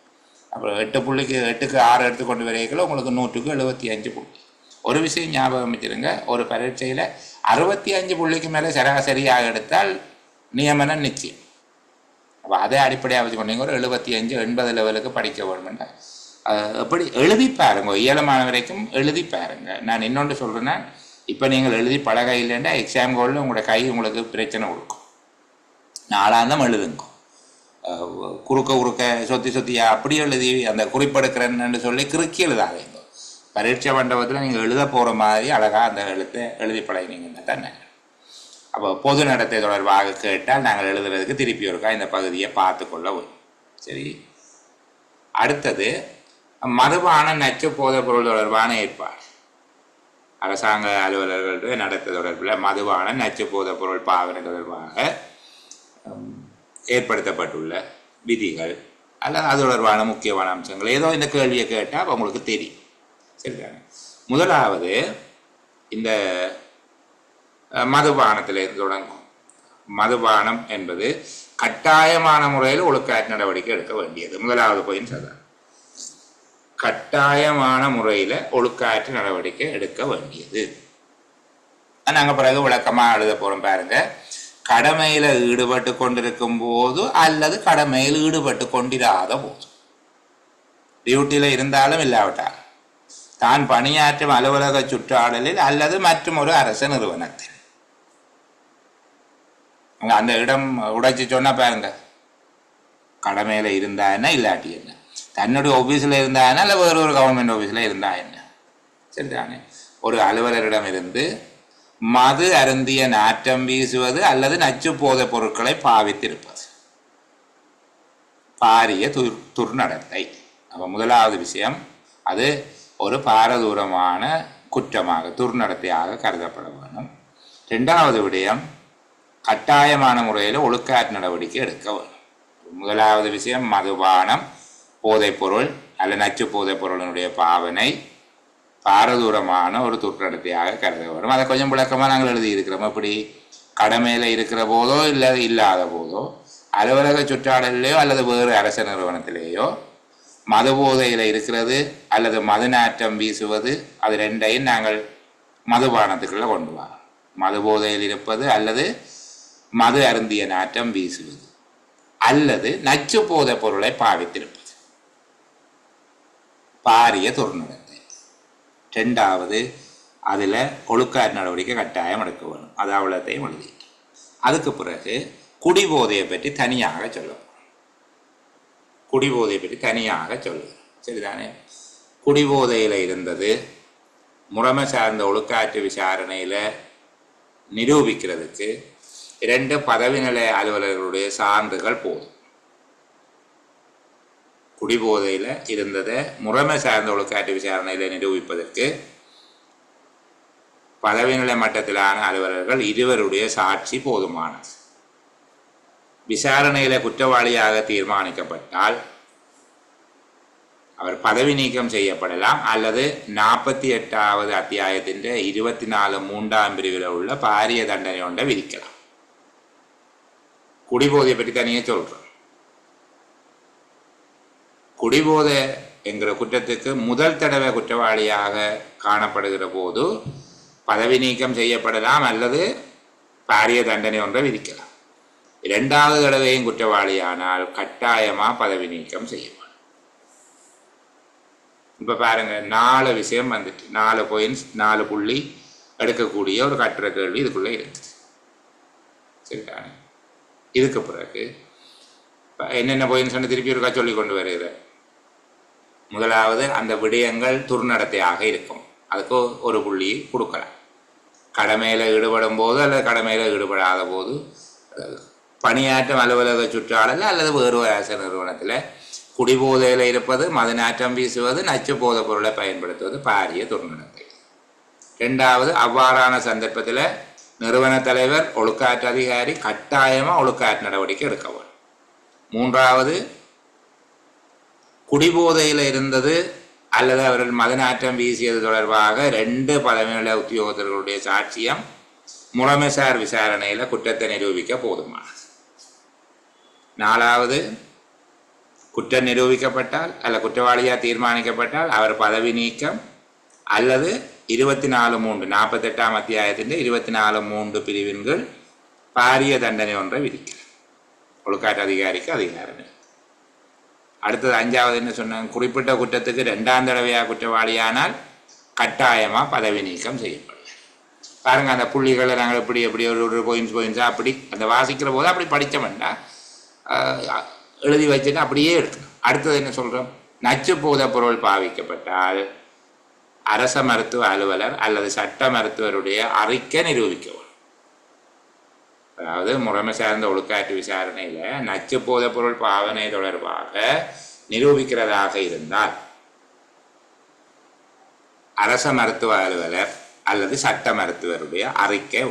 அப்புறம் 8க்கு 6 எடுத்துக்கொண்டு வரைக்கும் உங்களுக்கு 100க்கு 75 புள்ளி. ஒரு விஷயம் ஞாபகம் வச்சுருங்க, ஒரு பரீட்சையில் 65 புள்ளிக்கு மேலே சராசரியாக எடுத்தால் நியமனம் நிச்சயம். அப்போ அதை அடிப்படையாக வச்சு கொண்டீங்க ஒரு 75-80 லெவலுக்கு படிக்க வேணுமெண்டா எப்படி எழுதி பாருங்க, இயலமான வரைக்கும் எழுதி பாருங்க. நான் இன்னொன்று சொல்கிறேன்னா, இப்போ நீங்கள் எழுதி பழக இல்லைன்னா எக்ஸாம் கோலில் உங்களோட கை உங்களுக்கு பிரச்சனை கொடுக்கும். நாளாந்தம் எழுதுங்க, குறுக்க சொத்தியா அப்படி எழுதி அந்த குறிப்பெடுக்கிறேன்னு சொல்லி கிறுக்கி எழுதாதீங்க. பரீட்சை மண்டபத்தில் நீங்கள் எழுத போகிற மாதிரி அழகாக அந்த எழுத்தை எழுதி பழகினீங்கன்னா தானே. அப்போ பொது நடத்தை தொடர்பாக கேட்டால் நாங்கள் எழுதுறதுக்கு திருப்பி ஒருக்கா இந்த பகுதியை பார்த்து கொள்ள வேண்டும். சரி, அடுத்தது மதுபான நச்சு போதைப் பொருள் தொடர்பான ஏற்பாடு. அரசாங்க அலுவலர்களுடைய நடத்தை தொடர்பில் மதுபான நச்சு போதைப் பொருள் பாவனை தொடர்பாக ஏற்படுத்தப்பட்டுள்ள விதிகள் அல்லது அது தொடர்பான முக்கியமான அம்சங்கள் ஏதோ இந்த கேள்வியை கேட்டால் உங்களுக்கு தெரியும். சரிதானே? முதலாவது இந்த மதுபானத்திலிருந்து தொடங்கும். மதுபானம் என்பது கட்டாயமான முறையில் ஒழுக்காற்று நடவடிக்கை எடுக்க வேண்டியது. முதலாவது பாயிண்ட் அதான், கட்டாயமான முறையில் ஒழுக்காற்று நடவடிக்கை எடுக்க வேண்டியது. நாங்கள் பிறகு விளக்கமாக எழுத போகிறோம் பாருங்க. கடமையில் ஈடுபட்டு கொண்டிருக்கும் போது அல்லது கடமையில் ஈடுபட்டு கொண்டிராத போது, டியூட்டியில் இருந்தாலும் இல்லாவிட்டாலும், தான் பணியாற்றும் அலுவலக சுற்றாடலில் அல்லது மற்றும் ஒரு அரசு நிறுவனத்தில். அந்த இடம் உடைச்சி சொன்னா பாருங்க, கடமையில் இருந்தா என்ன இல்லாட்டி என்ன, தன்னுடைய ஆஃபீஸில் இருந்தா என்ன இல்லை வேறு ஒரு கவர்மெண்ட் ஆஃபீஸில் இருந்தா என்ன. சரிதானே? ஒரு அலுவலரிடம் இருந்து மது அருந்திய நாற்றம் வீசுவது அல்லது நச்சு போதைப் பொருட்களை பாவித்திருப்பது பாரிய துர்நடத்தை. அப்போ முதலாவது விஷயம், அது ஒரு பாரதூரமான குற்றமாக துர்நடத்தையாக கருதப்பட வேண்டும். ரெண்டாவது விடயம், கட்டாயமான முறையில் ஒழுக்காற்று நடவடிக்கை எடுக்க வேண்டும். முதலாவது விஷயம், மதுபானம் போதைப்பொருள் அல்ல நச்சு போதைப் பொருளினுடைய பாவனை பாரதூரமான ஒரு துர்நடத்தையாக கருத வரும். அதை கொஞ்சம் விளக்கமாக நாங்கள் எழுதியிருக்கிறோம். அப்படி கடமையில் இருக்கிற போதோ இல்லை இல்லாத போதோ, அலுவலக சுற்றாடலையோ அல்லது வேறு அரசு நிறுவனத்திலேயோ மது போதையில் இருக்கிறது அல்லது மது நாற்றம் வீசுவது, அது ரெண்டையும் நாங்கள் மதுபானத்துக்குள்ளே கொண்டு வரோம். மது போதையில் இருப்பது அல்லது மது அருந்திய நாற்றம் வீசுவது அல்லது நச்சு போதைப் பொருளை பாவித்திருப்பது பாரிய துர்நடத்தை. ரெண்டாவது, அதில் ஒழுக்காற்று நடவடிக்கை கட்டாயம் எடுக்க வேணும். அது அவ்வளோத்தையும் எழுதிட்டு அதுக்கு பிறகு குடிபோதையை பற்றி தனியாக சொல்லணும். குடிபோதையை பற்றி தனியாக சொல்லுகிறோம். சரிதானே? குடிபோதையில் இருந்தது முறைமை சார்ந்த ஒழுக்காற்று விசாரணையில் நிரூபிக்கிறதுக்கு 2 பதவி நிலை அலுவலர்களுடைய சான்றுகள் போதும். குடிபோதையில் இருந்ததை முறைமை சார்ந்த ஒழுக்காற்று விசாரணையில் நிரூபிப்பதற்கு பதவி நிலை மட்டத்திலான அலுவலர்கள் 2 சாட்சி போதுமானது. விசாரணையில் குற்றவாளியாக தீர்மானிக்கப்பட்டால் அவர் பதவி நீக்கம் செய்யப்படலாம் அல்லது 48வது அத்தியாயத்தின் 24(3) பிரிவில் உள்ள பாரிய தண்டனை ஒன்றை விதிக்கலாம். குடிபோதையை பற்றி தனியே சொல்றோம். குடிபோதை என்கிற குற்றத்துக்கு முதல் தடவை குற்றவாளியாக காணப்படுகிற போது பதவி நீக்கம் செய்யப்படலாம் அல்லது பாரிய தண்டனை ஒன்றை விதிக்கலாம். 2வது தடவையும் குற்றவாளியானால் கட்டாயமாக பதவி நீக்கம் செய்யப்படும். இப்போ பாருங்க, 4 விஷயம் வந்துட்டு 4 பாயிண்ட்ஸ் 4 புள்ளி எடுக்கக்கூடிய ஒரு கட்டுரை கேள்வி இதுக்குள்ளே இருக்குது. சரிதானே? இதுக்கு பிறகு என்னென்ன பாயிண்ட்ஸ் திருப்பி இருக்கா சொல்லி கொண்டு வருகிறேன். முதலாவது, அந்த விடயங்கள் துர்நடத்தையாக இருக்கும். அதுக்கு ஒரு புள்ளி கொடுக்கலாம். கடமையில் ஈடுபடும் போது அல்லது கடமையில் ஈடுபடாத போது, பணியாற்றும் அலுவலக சுற்றாடல் அல்லது வேறு ஒரு அரசு நிறுவனத்தில் குடிபோதையில் இருப்பது, மது நாற்றம் வீசுவது, நச்சு போதைப் பொருளை பயன்படுத்துவது பாரிய துர்நடத்தை. 2வது, அவ்வாறான சந்தர்ப்பத்தில் நிறுவன தலைவர் ஒழுக்காற்று அதிகாரி கட்டாயமாக ஒழுக்காற்று நடவடிக்கை எடுக்க வேண்டும். 3வது, குடிபோதையில் இருந்தது அல்லது அவர்கள் மதநாற்றம் வீசியது தொடர்பாக 2 பதவிநிலை உத்தியோகத்தர்களுடைய சாட்சியம் முறைமைசார் விசாரணையில் குற்றத்தை நிரூபிக்க போதுமானது. 4வது, குற்றம் நிரூபிக்கப்பட்டால் அல்ல குற்றவாளியாக தீர்மானிக்கப்பட்டால் அவர் பதவி நீக்கம் அல்லது 24(3) 48ஆம் அத்தியாயத்தின் 24(3) பிரிவின்கள் பாரிய தண்டனை ஒன்றை விதிக்கிறார். ஒழுக்காற்று அதிகாரிக்கு அதிகாரம். அடுத்தது 5வது என்ன சொன்னாங்க? குறிப்பிட்ட குற்றத்துக்கு 2ஆம் தடவையாக குற்றவாளியானால் கட்டாயமாக பதவி நீக்கம் செய்யப்படும். பாருங்க, அந்த புள்ளிகளை நாங்கள் எப்படி ஒரு பாயிண்ட்ஸாக அப்படி அந்த வாசிக்கிற போது அப்படி படித்த வேண்டாம், எழுதி வச்சுட்டு அப்படியே எடுக்கணும். அடுத்தது என்ன சொல்கிறோம்? நச்சு போதைப் பொருள் பாவிக்கப்பட்டால் அரச மருத்துவ அலுவலர் அல்லது சட்ட மருத்துவருடைய அறிக்கை நிரூபிக்க வேண்டும். அதாவது முறைமை சார்ந்த ஒழுக்காற்று விசாரணையில் நச்சு போதைப் பொருள் பாவனை தொடர்பாக நிரூபிக்கிறதாக இருந்தால் அரச மருத்துவ அலுவலர் அல்லது சட்ட மருத்துவருடைய அறிக்கை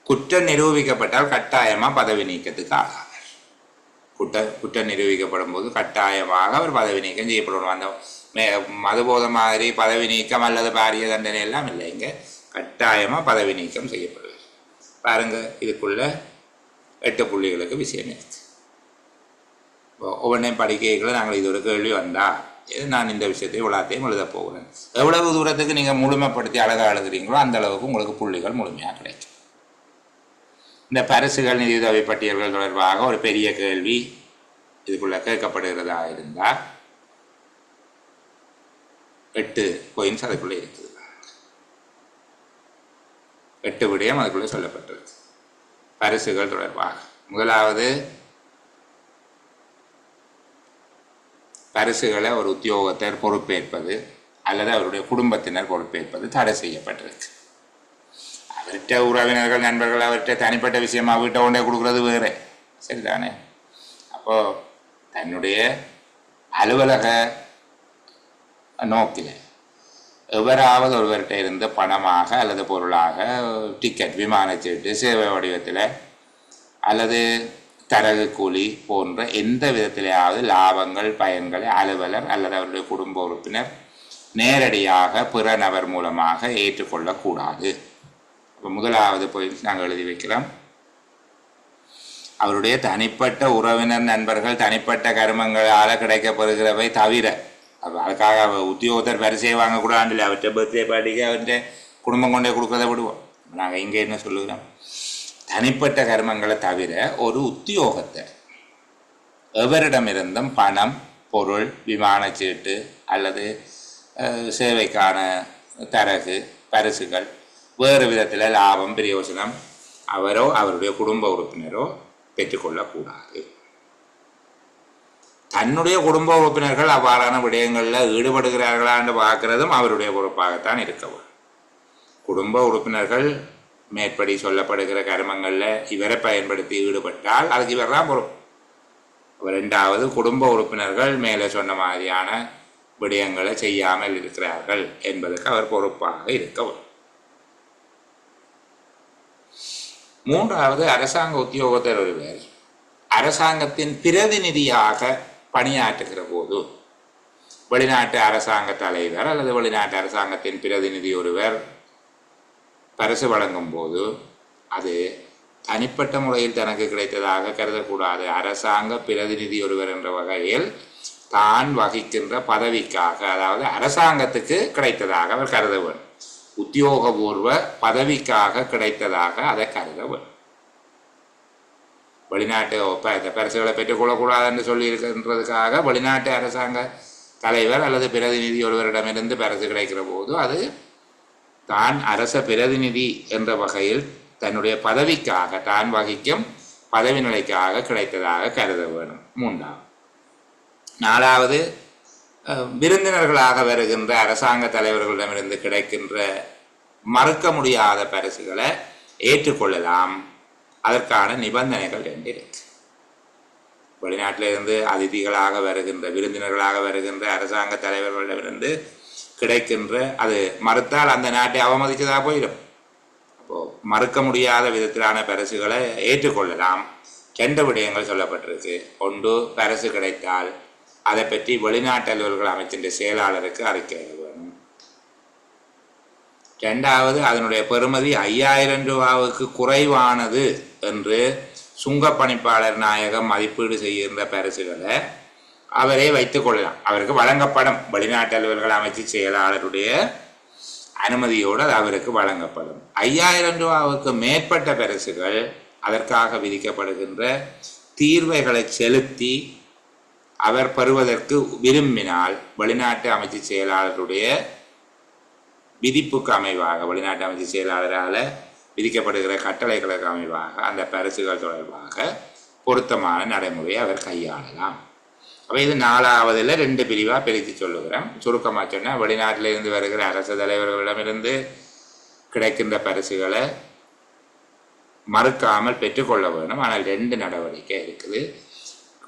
குற்றம் நிரூபிக்கப்பட்டால் கட்டாயமாக பதவி நீக்கத்துக்கு ஆகாது. குற்றம் நிரூபிக்கப்படும் போது கட்டாயமாக அவர் பதவி நீக்கம் செய்யப்படணும். அந்த மதுபோத மாதிரி பதவி நீக்கம் அல்லது பாரிய தண்டனை எல்லாம் இல்லை. இங்கே கட்டாயமாக பதவி நீக்கம் செய்யப்படுவார். பாருங்க, இதுக்குள்ள 8 புள்ளிகளுக்கு விஷயம் இருக்கு. ஒவ்வொன்றையும் படிக்கைகளை நாங்கள் இது ஒரு கேள்வி வந்தால் நான் இந்த விஷயத்தை இவ்வளோத்தையும் எழுத போகிறேன். எவ்வளவு தூரத்துக்கு நீங்கள் முழுமைப்படுத்தி அழகாக எழுதுறீங்களோ அந்த அளவுக்கு உங்களுக்கு புள்ளிகள் முழுமையாக கிடைக்கும். இந்த பரிசுகள் நிதியுதவி பட்டியல்கள் தொடர்பாக ஒரு பெரிய கேள்வி இதுக்குள்ளே கேட்கப்படுகிறதா இருந்தால் 8 பாயிண்ட்ஸ் அதுக்குள்ளே இருக்குது. 8 விடயம் அதுக்குள்ளே சொல்லப்பட்டிருக்கு பரிசுகள் தொடர்பாக. முதலாவது, பரிசுகளை ஒரு உத்தியோகத்தர் பொறுப்பேற்பது அல்லது அவருடைய குடும்பத்தினர் பொறுப்பேற்பது தடை செய்யப்பட்டிருக்கு. அவர்கிட்ட உறவினர்கள் நண்பர்கள் அவர்கிட்ட தனிப்பட்ட விஷயமா வீட்டை கொண்டே கொடுக்குறது வேறு, சரிதானே? அப்போது தன்னுடைய அலுவலக நோக்கில் எவராவது ஒருவர்கிட்ட இருந்து பணமாக அல்லது பொருளாக டிக்கெட், விமானச்சீட்டு, சேவை வடிவத்தில் அல்லது தரகு கூலி போன்ற எந்த விதத்திலேயாவது லாபங்கள் பயன்களை அலுவலர் அல்லது அவருடைய குடும்ப உறுப்பினர் நேரடியாக பிற நபர் மூலமாக ஏற்றுக்கொள்ளக்கூடாது. இப்போ முதலாவது போய் நாங்கள் எழுதி வைக்கலாம். அவருடைய தனிப்பட்ட உறவினர் நண்பர்கள் தனிப்பட்ட கருமங்களால் கிடைக்கப்பெறுகிறவை தவிர, அதுக்காக உத்தியோகத்தர் பரிசையை வாங்கக்கூடாது இல்லை. அவர்கிட்ட பர்த்டே பார்ட்டிக்கு அவர்கிட்ட குடும்பம் கொண்டே கொடுக்குறத விடுவோம். நாங்கள் இங்கே என்ன சொல்லுகிறோம், தனிப்பட்ட கர்மங்களை தவிர ஒரு உத்தியோகத்தை எவரிடமிருந்தும் பணம், பொருள், விமானச்சீட்டு அல்லது சேவைக்கான தரகு, பரிசுகள், வேறு விதத்தில் லாபம், பிரயோஜனம் அவரோ அவருடைய குடும்ப உறுப்பினரோ பெற்றுக்கொள்ளக்கூடாது. தன்னுடைய குடும்ப உறுப்பினர்கள் அவ்வாறான விடயங்களில் ஈடுபடுகிறார்களான்னு பார்க்குறதும் அவருடைய பொறுப்பாகத்தான் இருக்கவும். குடும்ப உறுப்பினர்கள் மேற்படி சொல்லப்படுகிற கர்மங்களில் இவரை பயன்படுத்தி ஈடுபட்டால் அதுக்கு இவர் தான் பொறுப்பு. 2வது, குடும்ப உறுப்பினர்கள் மேலே சொன்ன மாதிரியான விடயங்களை செய்யாமல் இருக்கிறார்கள் என்பதற்கு அவர் பொறுப்பாக இருக்கவும். 3வது, அரசாங்க உத்தியோகத்தர் ஒருவர் அரசாங்கத்தின் பிரதிநிதியாக பணியாற்றுகிற போது வெளிநாட்டு அரசாங்க தலைவர் அல்லது வெளிநாட்டு அரசாங்கத்தின் பிரதிநிதி ஒருவர் பரிசு வழங்கும் போது அது தனிப்பட்ட முறையில் தனக்கு கிடைத்ததாக கருதக்கூடாது. அரசாங்க பிரதிநிதி ஒருவர் என்ற வகையில் தான் வகிக்கின்ற பதவிக்காக, அதாவது அரசாங்கத்துக்கு கிடைத்ததாக அவர் கருத வேண்டும். உத்தியோகபூர்வ பதவிக்காக கிடைத்ததாக அதை கருத வேண்டும். வெளிநாட்டு பரிசுகளை பெற்றுக்கொள்ளக்கூடாது என்று சொல்லி இருக்கின்றதுக்காக வெளிநாட்டு அரசாங்க தலைவர் அல்லது பிரதிநிதி ஒருவரிடமிருந்து பரிசு கிடைக்கிற போது அது தான் அரச பிரதிநிதி என்ற வகையில் தன்னுடைய பதவிக்காக, தான் வகிக்கும் பதவி நிலைக்காக கிடைத்ததாக கருத வேணும். 4வது, விருந்தினர்களாக வருகின்ற அரசாங்க தலைவர்களிடமிருந்து கிடைக்கின்ற மறுக்க முடியாத பரிசுகளை ஏற்றுக்கொள்ளலாம். அதற்கான நிபந்தனைகள் 2 இருக்கு. வெளிநாட்டிலிருந்து அதிதிகளாக வருகின்ற, விருந்தினர்களாக வருகின்ற அரசாங்க தலைவர்களிடமிருந்து கிடைக்கின்ற, அது மறுத்தால் அந்த நாட்டை அவமதித்ததாக போயிடும். அப்போது மறுக்க முடியாத விதத்திலான பரிசுகளை ஏற்றுக்கொள்ளலாம். 2 விடயங்கள் சொல்லப்பட்டிருக்கு. 1, பரிசு கிடைத்தால் அதை பற்றி வெளிநாட்டு அலுவல்கள் அமைச்சின்ற செயலாளருக்கு அறிக்கை வேணும். 2வது, அதனுடைய பெறுமதி 5000 ரூபாவுக்கு குறைவானது என்று சுங்கப்பணிப்பாளர் நாயகம் மதிப்பீடு செய்கின்ற பரிசுகளை அவரே வைத்துக் கொள்ளலாம். அவருக்கு வழங்கப்படும். வெளிநாட்டு அலுவல்கள் அமைச்சு செயலாளருடைய அனுமதியோடு அது அவருக்கு வழங்கப்படும். 5000 ரூபாவுக்கு மேற்பட்ட பரிசுகள் அதற்காக விதிக்கப்படுகின்ற தீர்வைகளை செலுத்தி அவர் பெறுவதற்கு விரும்பினால் வெளிநாட்டு அமைச்சு செயலாளருடைய விதிப்புக்கு அமைவாக, வெளிநாட்டு அமைச்சு செயலாளரால் விதிக்கப்படுகிற கட்டளைகளுக்கு அமைவாக அந்த பரிசுகள் தொடர்பாக பொருத்தமான நடைமுறையை அவர் கையாளலாம். அப்போ இது 4வதுல 2 பிரிவாக பிரித்து சொல்லுகிறோம். சுருக்கமாக சொன்னால், வெளிநாட்டிலிருந்து வருகிற அரசு தலைவர்களிடமிருந்து கிடைக்கின்ற பரிசுகளை மறுக்காமல் பெற்றுக்கொள்ள வேணும். ஆனால் 2 நடவடிக்கை இருக்குது.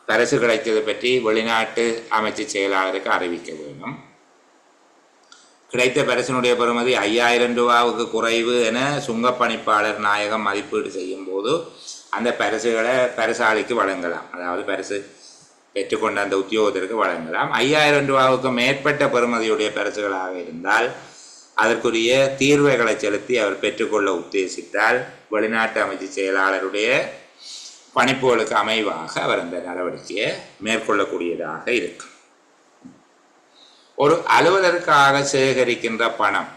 பரிசு கிடைத்தது பற்றி வெளிநாட்டு அமைச்சு செயலாளருக்கு அறிவிக்க வேணும். கிடைத்த பரிசினுடைய பெறுமதி 5000 ரூபாவுக்கு குறைவு என சுங்கப்பணிப்பாளர் நாயகம் மதிப்பீடு செய்யும் போது அந்த பரிசுகளை பரிசாளிக்கு வழங்கலாம். அதாவது பரிசு பெற்றுக்கொண்ட அந்த உத்தியோகத்திற்கு வழங்கலாம். 5000 ரூபாவுக்கு மேற்பட்ட பெறுமதியுடைய பரிசுகளாக இருந்தால் அதற்குரிய தீர்வுகளை செலுத்தி அவர் பெற்றுக்கொள்ள உத்தேசித்தால் வெளிநாட்டு அமைச்சு செயலாளருடைய பணிப்புகளுக்கு அமைவாக அவர் அந்த நடவடிக்கையை மேற்கொள்ளக்கூடியதாக இருக்கும். ஒரு அலுவலருக்காக சேகரிக்கின்ற பணம்,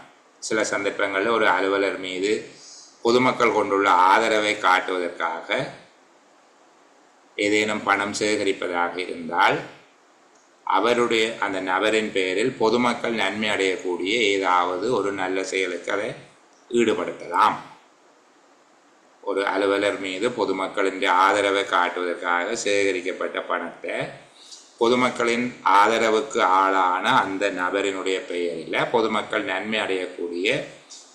சில சந்தர்ப்பங்களில் ஒரு அலுவலர் மீது பொதுமக்கள் கொண்டுள்ள ஆதரவை காட்டுவதற்காக ஏதேனும் பணம் சேகரிப்பதாக இருந்தால் அவருடைய அந்த நபரின் பெயரில் பொதுமக்கள் நன்மை அடையக்கூடிய ஏதாவது ஒரு நல்ல செயலுக்கு அதை ஈடுபடுத்தலாம். ஒரு அலுவலர் மீது பொதுமக்களின் ஆதரவை காட்டுவதற்காக சேகரிக்கப்பட்ட பணத்தை பொதுமக்களின் ஆதரவுக்கு ஆளான அந்த நபரினுடைய பெயரில் பொதுமக்கள் நன்மை அடையக்கூடிய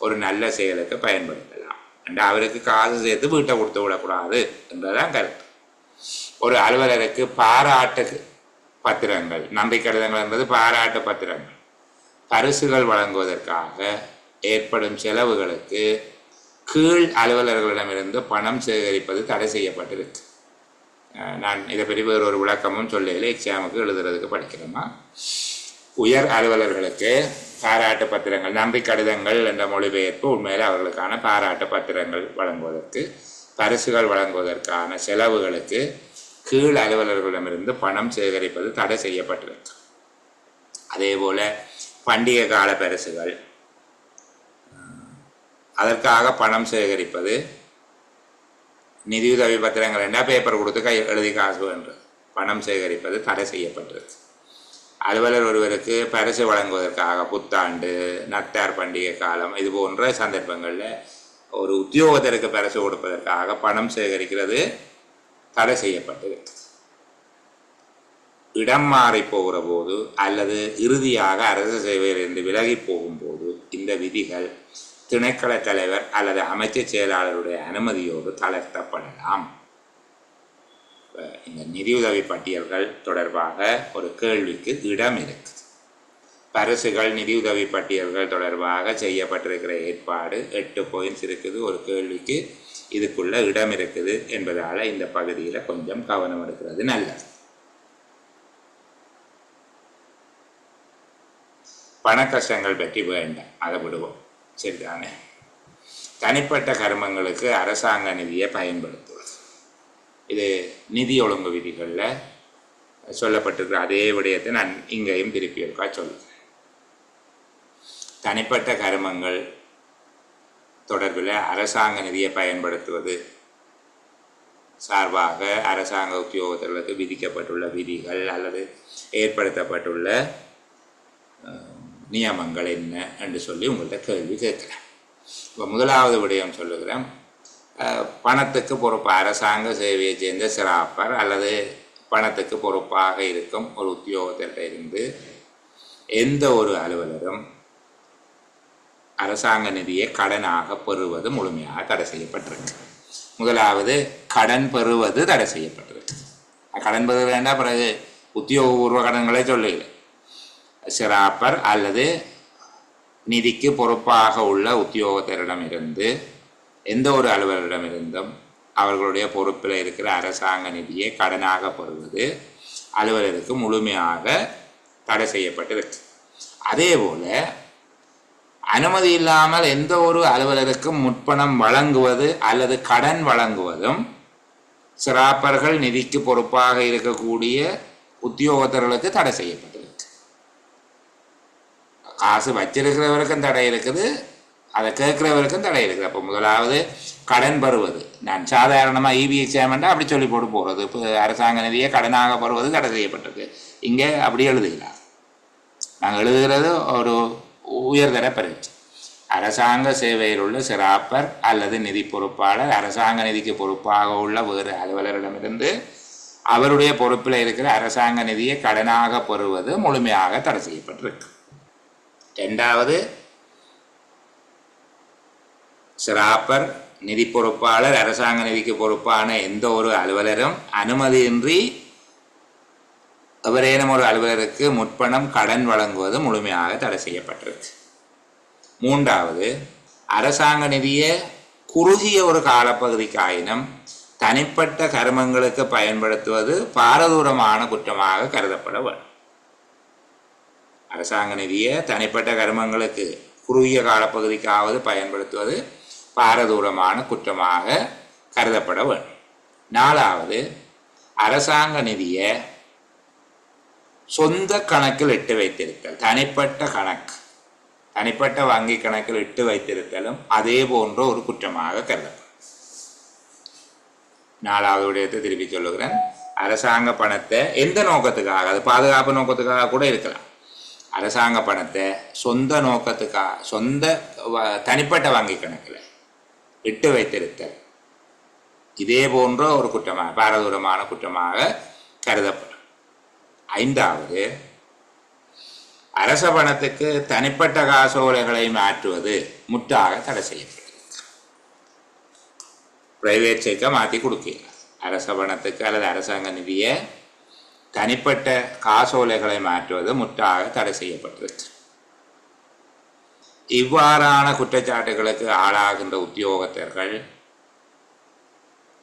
ஒரு நல்ல செயலுக்கு பயன்படுத்தலாம். அவருக்கு காசு சேர்த்து வீட்டை கொடுத்து விடக்கூடாது என்றதான் கருத்து. ஒரு அலுவலருக்கு பாராட்டு பத்திரங்கள், நம்பிக்கடிதங்கள் என்பது பாராட்டு பத்திரங்கள், பரிசுகள் வழங்குவதற்காக ஏற்படும் செலவுகளுக்கு கீழ் அலுவலர்களிடமிருந்து பணம் சேகரிப்பது தடை செய்யப்பட்டிருக்கு. நான் இதை பற்றி வேறு ஒரு விளக்கமும் சொல்லல, எக்ஸாமுக்கு எழுதுறதுக்கு படிக்கிறோமா. உயர் அலுவலர்களுக்கு பாராட்டு பத்திரங்கள், நம்பிக்கடிதங்கள் என்ற மொழிபெயர்ப்பு உண்மையில் அவர்களுக்கான பாராட்டு பத்திரங்கள் வழங்குவதற்கு, பரிசுகள் வழங்குவதற்கான செலவுகளுக்கு கீழ் அலுவலர்களிடமிருந்து பணம் சேகரிப்பது தடை செய்யப்பட்டிருக்கு. அதே போல பண்டிகை கால பரிசுகள், அதற்காக பணம் சேகரிப்பது, நிதியுதவி பத்திரங்கள் என்ன பேப்பர் கொடுத்து எழுதி காசு என்று பணம் சேகரிப்பது தடை செய்யப்பட்டிருக்கு. அலுவலர் ஒருவருக்கு பரிசு வழங்குவதற்காக புத்தாண்டு, நத்தார் பண்டிகை காலம் இது போன்ற சந்தர்ப்பங்களில் ஒரு உத்தியோகத்திற்கு பரிசு கொடுப்பதற்காக பணம் சேகரிக்கிறது தடை செய்யப்பட்டிருக்கு. இடம் மாறி போகிற போது அல்லது இறுதியாக அரசு சேவையிலிருந்து விலகி போகும்போது இந்த விதிகள் திணைக்கள தலைவர் அல்லது அமைச்சு செயலாளருடைய அனுமதியோடு தளர்த்தப்படலாம். இந்த நிதியுதவி பட்டியல்கள் தொடர்பாக ஒரு கேள்விக்கு இடம் இருக்குது. பரிசுகள் நிதியுதவி பட்டியல்கள் தொடர்பாக செய்யப்பட்டிருக்கிற ஏற்பாடு 8 பாயிண்ட்ஸ் இருக்குது. ஒரு கேள்விக்கு இதுக்குள்ள இடம் இருக்குது என்பதால் இந்த பகுதியில் கொஞ்சம் கவனம் எடுக்கிறது நல்லது. பண கஷ்டங்கள் பற்றி வேண்டாம், அதை விடுவோம், சரிதானே. தனிப்பட்ட கருமங்களுக்கு அரசாங்க நிதியை பயன்படுத்துவது, இது நிதி ஒழுங்கு விதிகளில் சொல்லப்பட்டிருக்கிற அதே விடயத்தை நான் இங்கேயும் திருப்பி இருக்கா சொல்லுவேன். தனிப்பட்ட கருமங்கள் தொடர்பில் அரசாங்க நிதியை பயன்படுத்துவது சார்பாக அரசாங்க உத்தியோகத்தர்களுக்கு விதிக்கப்பட்டுள்ள விதிகள் அல்லது ஏற்படுத்தப்பட்டுள்ள நியமங்கள் என்ன என்று சொல்லி உங்கள்கிட்ட கேள்வி கேட்குறேன். இப்போ முதலாவது விடயம் சொல்லுகிறேன். பணத்துக்கு பொறுப்பு அரசாங்க சேவையை சேர்ந்த சிராப்பர் அல்லது பணத்துக்கு பொறுப்பாக இருக்கும் ஒரு உத்தியோகத்திட்ட இருந்து எந்த ஒரு அலுவலரும் அரசாங்க நிதியை கடனாக பெறுவது முழுமையாக தடை செய்யப்பட்டிருக்கு. முதலாவது கடன் பெறுவது தடை செய்யப்பட்டிருக்கு. கடன் பெறுவது வேண்டாம், பிறகு உத்தியோகபூர்வ கடன்களை சொல்லல. சிராப்பர் அல்லது நிதிக்கு பொறுப்பாக உள்ள உத்தியோகத்தரிடமிருந்து எந்த ஒரு அலுவலரிடமிருந்தும் அவர்களுடைய பொறுப்பில் இருக்கிற அரசாங்க நிதியை கடனாக பெறுவது அலுவலருக்கு முழுமையாக தடை செய்யப்பட்டிருக்கு. அதே போல அனுமதி இல்லாமல் எந்த ஒரு அலுவலருக்கும் முற்பணம் வழங்குவது அல்லது கடன் வழங்குவதும் சிராப்பர்கள் நிதிக்கு பொறுப்பாக இருக்கக்கூடிய உத்தியோகத்தர்களுக்கு தடை செய்யப்பட்டிருக்கு. காசு வச்சிருக்கிறவருக்கும் தடை இருக்குது, அதை கேட்குறவருக்கும் தடை இருக்குது. அப்போ முதலாவது கடன் பெறுவது, நான் சாதாரணமாக இபி எக்ஸாம்னா அப்படி சொல்லி போட்டு போகிறது. இப்போ அரசாங்க நிதியை கடனாக பெறுவது தடை செய்யப்பட்டிருக்கு. இங்கே அப்படி எழுதுகிறார். நாங்கள் எழுதுகிறது ஒரு உயர்தர பரீட்சை. அரசாங்க சேவையில் உள்ள சிராப்பர் அல்லது நிதி பொறுப்பாளர் அரசாங்க நிதிக்கு பொறுப்பாக உள்ள வேறு அலுவலரிடமிருந்து அவருடைய பொறுப்பில் இருக்கிற அரசாங்க நிதியை கடனாக பெறுவது முழுமையாக தடை செய்யப்பட்டிருக்கு. இரண்டாவது, சிராப்பர் நிதி பொறுப்பாளர் அரசாங்க நிதிக்கு பொறுப்பான எந்த ஒரு அலுவலரும் அனுமதியின்றி எவரேனும் ஒரு அலுவலருக்கு முற்பணம் கடன் வழங்குவது முழுமையாக தடை செய்யப்பட்டிருக்கு. மூன்றாவது, அரசாங்க நிதியை குறுகிய ஒரு காலப்பகுதிக்காயினும் தனிப்பட்ட கருமங்களுக்கு பயன்படுத்துவது பாரதூரமான குற்றமாக கருதப்பட வேண்டும். அரசாங்க நிதியை தனிப்பட்ட கருமங்களுக்கு குறுகிய காலப்பகுதிக்காவது பயன்படுத்துவது பாரதூரமான குற்றமாக கருதப்பட வேண்டும். நாலாவது, அரசாங்க நிதியை சொந்த கணக்கில் இட்டு வைத்திருத்தல், தனிப்பட்ட வங்கி கணக்கில் இட்டு வைத்திருத்தலும் அதே போன்ற ஒரு குற்றமாக கருதப்படும். நாலாவது விடயத்தை திருப்பி சொல்லுகிறேன். அரசாங்க பணத்தை எந்த நோக்கத்துக்காக, அது பாதுகாப்பு நோக்கத்துக்காக கூட இருக்கலாம், அரசாங்க பணத்தை சொந்த நோக்கத்துக்காக சொந்த தனிப்பட்ட வங்கி கணக்கில் இட்டு வைத்திருத்தல் இதே போன்ற ஒரு குற்றமாக, பாரதூரமான குற்றமாக கருதப்படும். ஐந்தாவது, அரச பணத்துக்கு தனிப்பட்ட காசோலைகளை மாற்றுவது முற்றாக தடை செய்யப்பட்டது. பிரைவேட் செக்கை மாற்றி கொடுக்கிறார். அரச பணத்துக்கு அல்லது அரசாங்க நிதியை தனிப்பட்ட காசோலைகளை மாற்றுவது முற்றாக தடை செய்யப்பட்டிருக்கு. இவ்வாறான குற்றச்சாட்டுகளுக்கு ஆளாகின்ற உத்தியோகத்தர்கள்,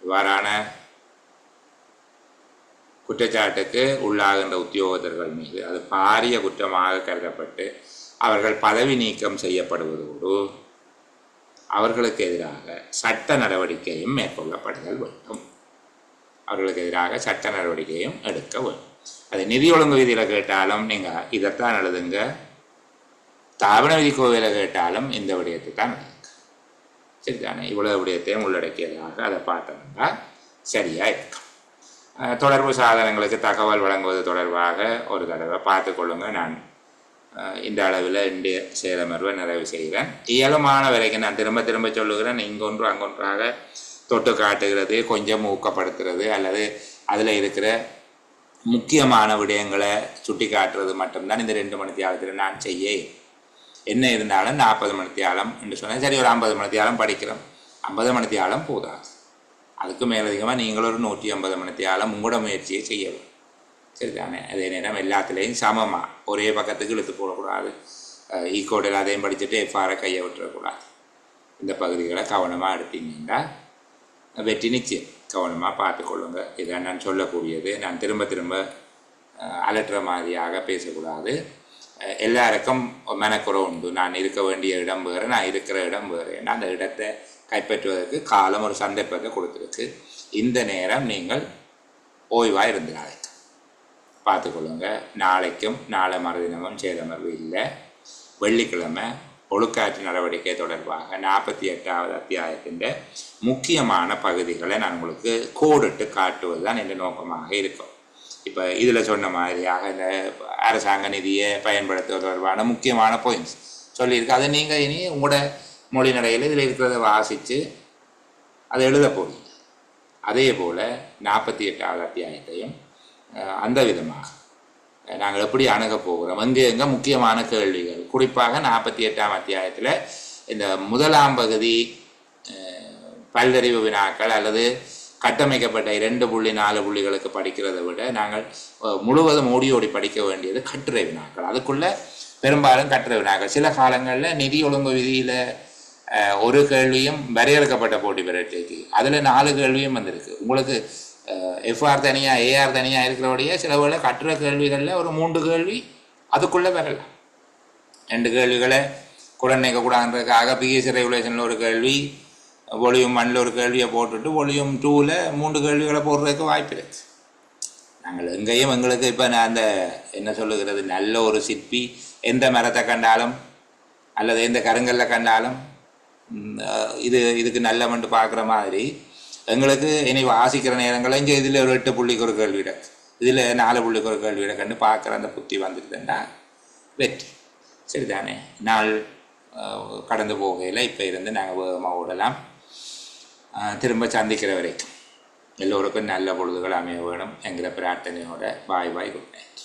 இவ்வாறான குற்றச்சாட்டுக்கு உள்ளாகின்ற உத்தியோகத்தர்கள் மீது அது பாரிய குற்றமாக கருதப்பட்டு அவர்கள் பதவி நீக்கம் செய்யப்படுவதோடு அவர்களுக்கு எதிராக சட்ட நடவடிக்கையும் மேற்கொள்ளப்படுதல் வேண்டும். அவர்களுக்கு எதிராக சட்ட நடவடிக்கையும் எடுக்க வேண்டும். அது நிதி ஒழுங்கு விதியில் கேட்டாலும் நீங்கள் இதைத்தான் எழுதுங்க, தாபன விதி கோவில கேட்டாலும் இந்த விடயத்தை தான் எழுதுங்க. சரிதானே? இவ்வளவு விடயத்தையும் உள்ளடக்கியதாக அதை பார்த்தோம்னா சரியாக இருக்கும். தொடர்பு சாதனங்களுக்கு தகவல் வழங்குவது தொடர்பாக ஒரு தடவை பார்த்து கொள்ளுங்கள். நான் இந்த அளவில் இந்திய சேலமர்வை நிறைவு செய்கிறேன். இயலுமான வரைக்கும் நான் திரும்ப திரும்ப சொல்லுகிறேன், இங்கொன்று அங்கொன்றாக தொட்டு காட்டுகிறது, கொஞ்சம் ஊக்கப்படுத்துறது அல்லது அதில் இருக்கிற முக்கியமான விடயங்களை சுட்டி காட்டுறது மட்டும்தான் இந்த 2 மணித்தியாலத்தில் நான் செய்ய. என்ன இருந்தாலும் 40 மணித்தியாலம் என்று சொன்னேன். சரி, ஒரு 50 மணித்தியாலம் படிக்கிறோம். 50 மணித்தியாலம் போதாது. அதுக்கு மேலதிகமாக நீங்கள் ஒரு 150 மணித்தியாலம் உங்களோட முயற்சியை செய்யவும். சரிதானே? அதே நேரம் எல்லாத்துலேயும் சமமாக ஒரே பக்கத்துக்கு இழுத்து போடக்கூடாது. ஈகோடில் அதையும் படிச்சுட்டு எஃப்ஆரை கையை விட்டுறக்கூடாது. இந்த பகுதிகளை கவனமாக எடுத்தீங்கன்னா வெற்றி நிச்சயம். கவனமாக பார்த்துக்கொள்ளுங்க. இதை நான் சொல்லக்கூடியது. நான் திரும்ப திரும்ப அலட்டுற மாதிரியாக பேசக்கூடாது. எல்லாருக்கும் மெனக்குறை உண்டு. நான் இருக்க வேண்டிய இடம் வேறு, நான் இருக்கிற இடம் வேறு. ஏன்னா அந்த இடத்தை கைப்பற்றுவதற்கு காலம் ஒரு சந்தர்ப்பத்தை கொடுத்துருக்கு. இந்த நேரம் நீங்கள் ஓய்வாக இருந்துடாது. பார்த்துக்கொள்ளுங்க. நாளைக்கும் நாளை மறுதினமும் சேதமர்வு இல்லை. வெள்ளிக்கிழமை ஒழுக்காற்று நடவடிக்கை தொடர்பாக 48வது அத்தியாயத்தின் முக்கியமான பகுதிகளை நான் உங்களுக்கு கோடிட்டு காட்டுவது தான் என்ற நோக்கமாக இருக்கும். இப்போ இதில் சொன்ன மாதிரியாக இந்த அரசாங்க நிதியை பயன்படுத்துவது தொடர்பான முக்கியமான பாயிண்ட்ஸ் சொல்லியிருக்கு. அதை நீங்கள் இனி உங்களோட மொழி நடையில் இதில் இருக்கிறத வாசித்து அதை எழுத போகிறீங்க. அதே போல் 48வது அத்தியாயத்தையும் அந்த விதமாக நாங்கள் எப்படி அணுக போகிறோம், எங்கே முக்கியமான கேள்விகள், குறிப்பாக 48ஆம் அத்தியாயத்தில் இந்த முதலாம் பகுதி பல்தறிவு வினாக்கள் அல்லது கட்டமைக்கப்பட்ட 2.4 புள்ளிகளுக்கு படிக்கிறதை விட நாங்கள் முழுவதும் ஓடி படிக்க வேண்டியது கட்டுரை வினாக்கள். அதுக்குள்ளே பெரும்பாலும் கட்டுரை வினாக்கள். சில காலங்களில் நிதி ஒழுங்கு விதியில் ஒரு கேள்வியும் வரையறுக்கப்பட்ட போட்டி பெறட்டேக்கு அதில் 4 கேள்வியும் வந்திருக்கு. உங்களுக்கு எஃப்ஆர் தனியாக ஏஆர் தனியாக இருக்கிறபடியே சில வேளை கட்டுரை கேள்விகளில் ஒரு 3 கேள்வி அதுக்குள்ளே வரலாம். 2 கேள்விகளை குடன் நிற்கக்கூடாதுன்றதுக்காக பிஎஸ்சி ரெகுலேஷனில் ஒரு கேள்வி, வால்யூம் 1 ஒரு கேள்வியை போட்டுட்டு வால்யூம் 2 3 கேள்விகளை போடுறதுக்கு வாய்ப்பு இருக்குது. நாங்கள் எங்கேயும் எங்களுக்கு இப்போ நான் அந்த என்ன சொல்லுகிறது, நல்ல ஒரு சிற்பி எந்த மரத்தை கண்டாலும் அல்லது எந்த கருங்கல்ல கண்டாலும் இதுக்கு நல்ல மண்டு பார்க்குற மாதிரி எங்களுக்கு இனி வாசிக்கிற நேரங்களில் இங்கே இதில் ஒரு 8 புள்ளிக்கு ஒரு கேள்வியிட, இதில் 4 புள்ளிக்கு ஒரு கேள்வியிட கண்டு பார்க்குற அந்த புத்தி வந்துடுதுன்னா வெற்றி. சரிதானே? நாள் கடந்து போகையில் இப்போ இருந்து நாங்கள் வேகமாக ஓடலாம். திரும்ப சந்திக்கிற வரைக்கும் எல்லோருக்கும் நல்ல பொழுதுகள் அமைய வேணும் என்கிற பிரார்த்தனையோட பாய் குட் நைட்.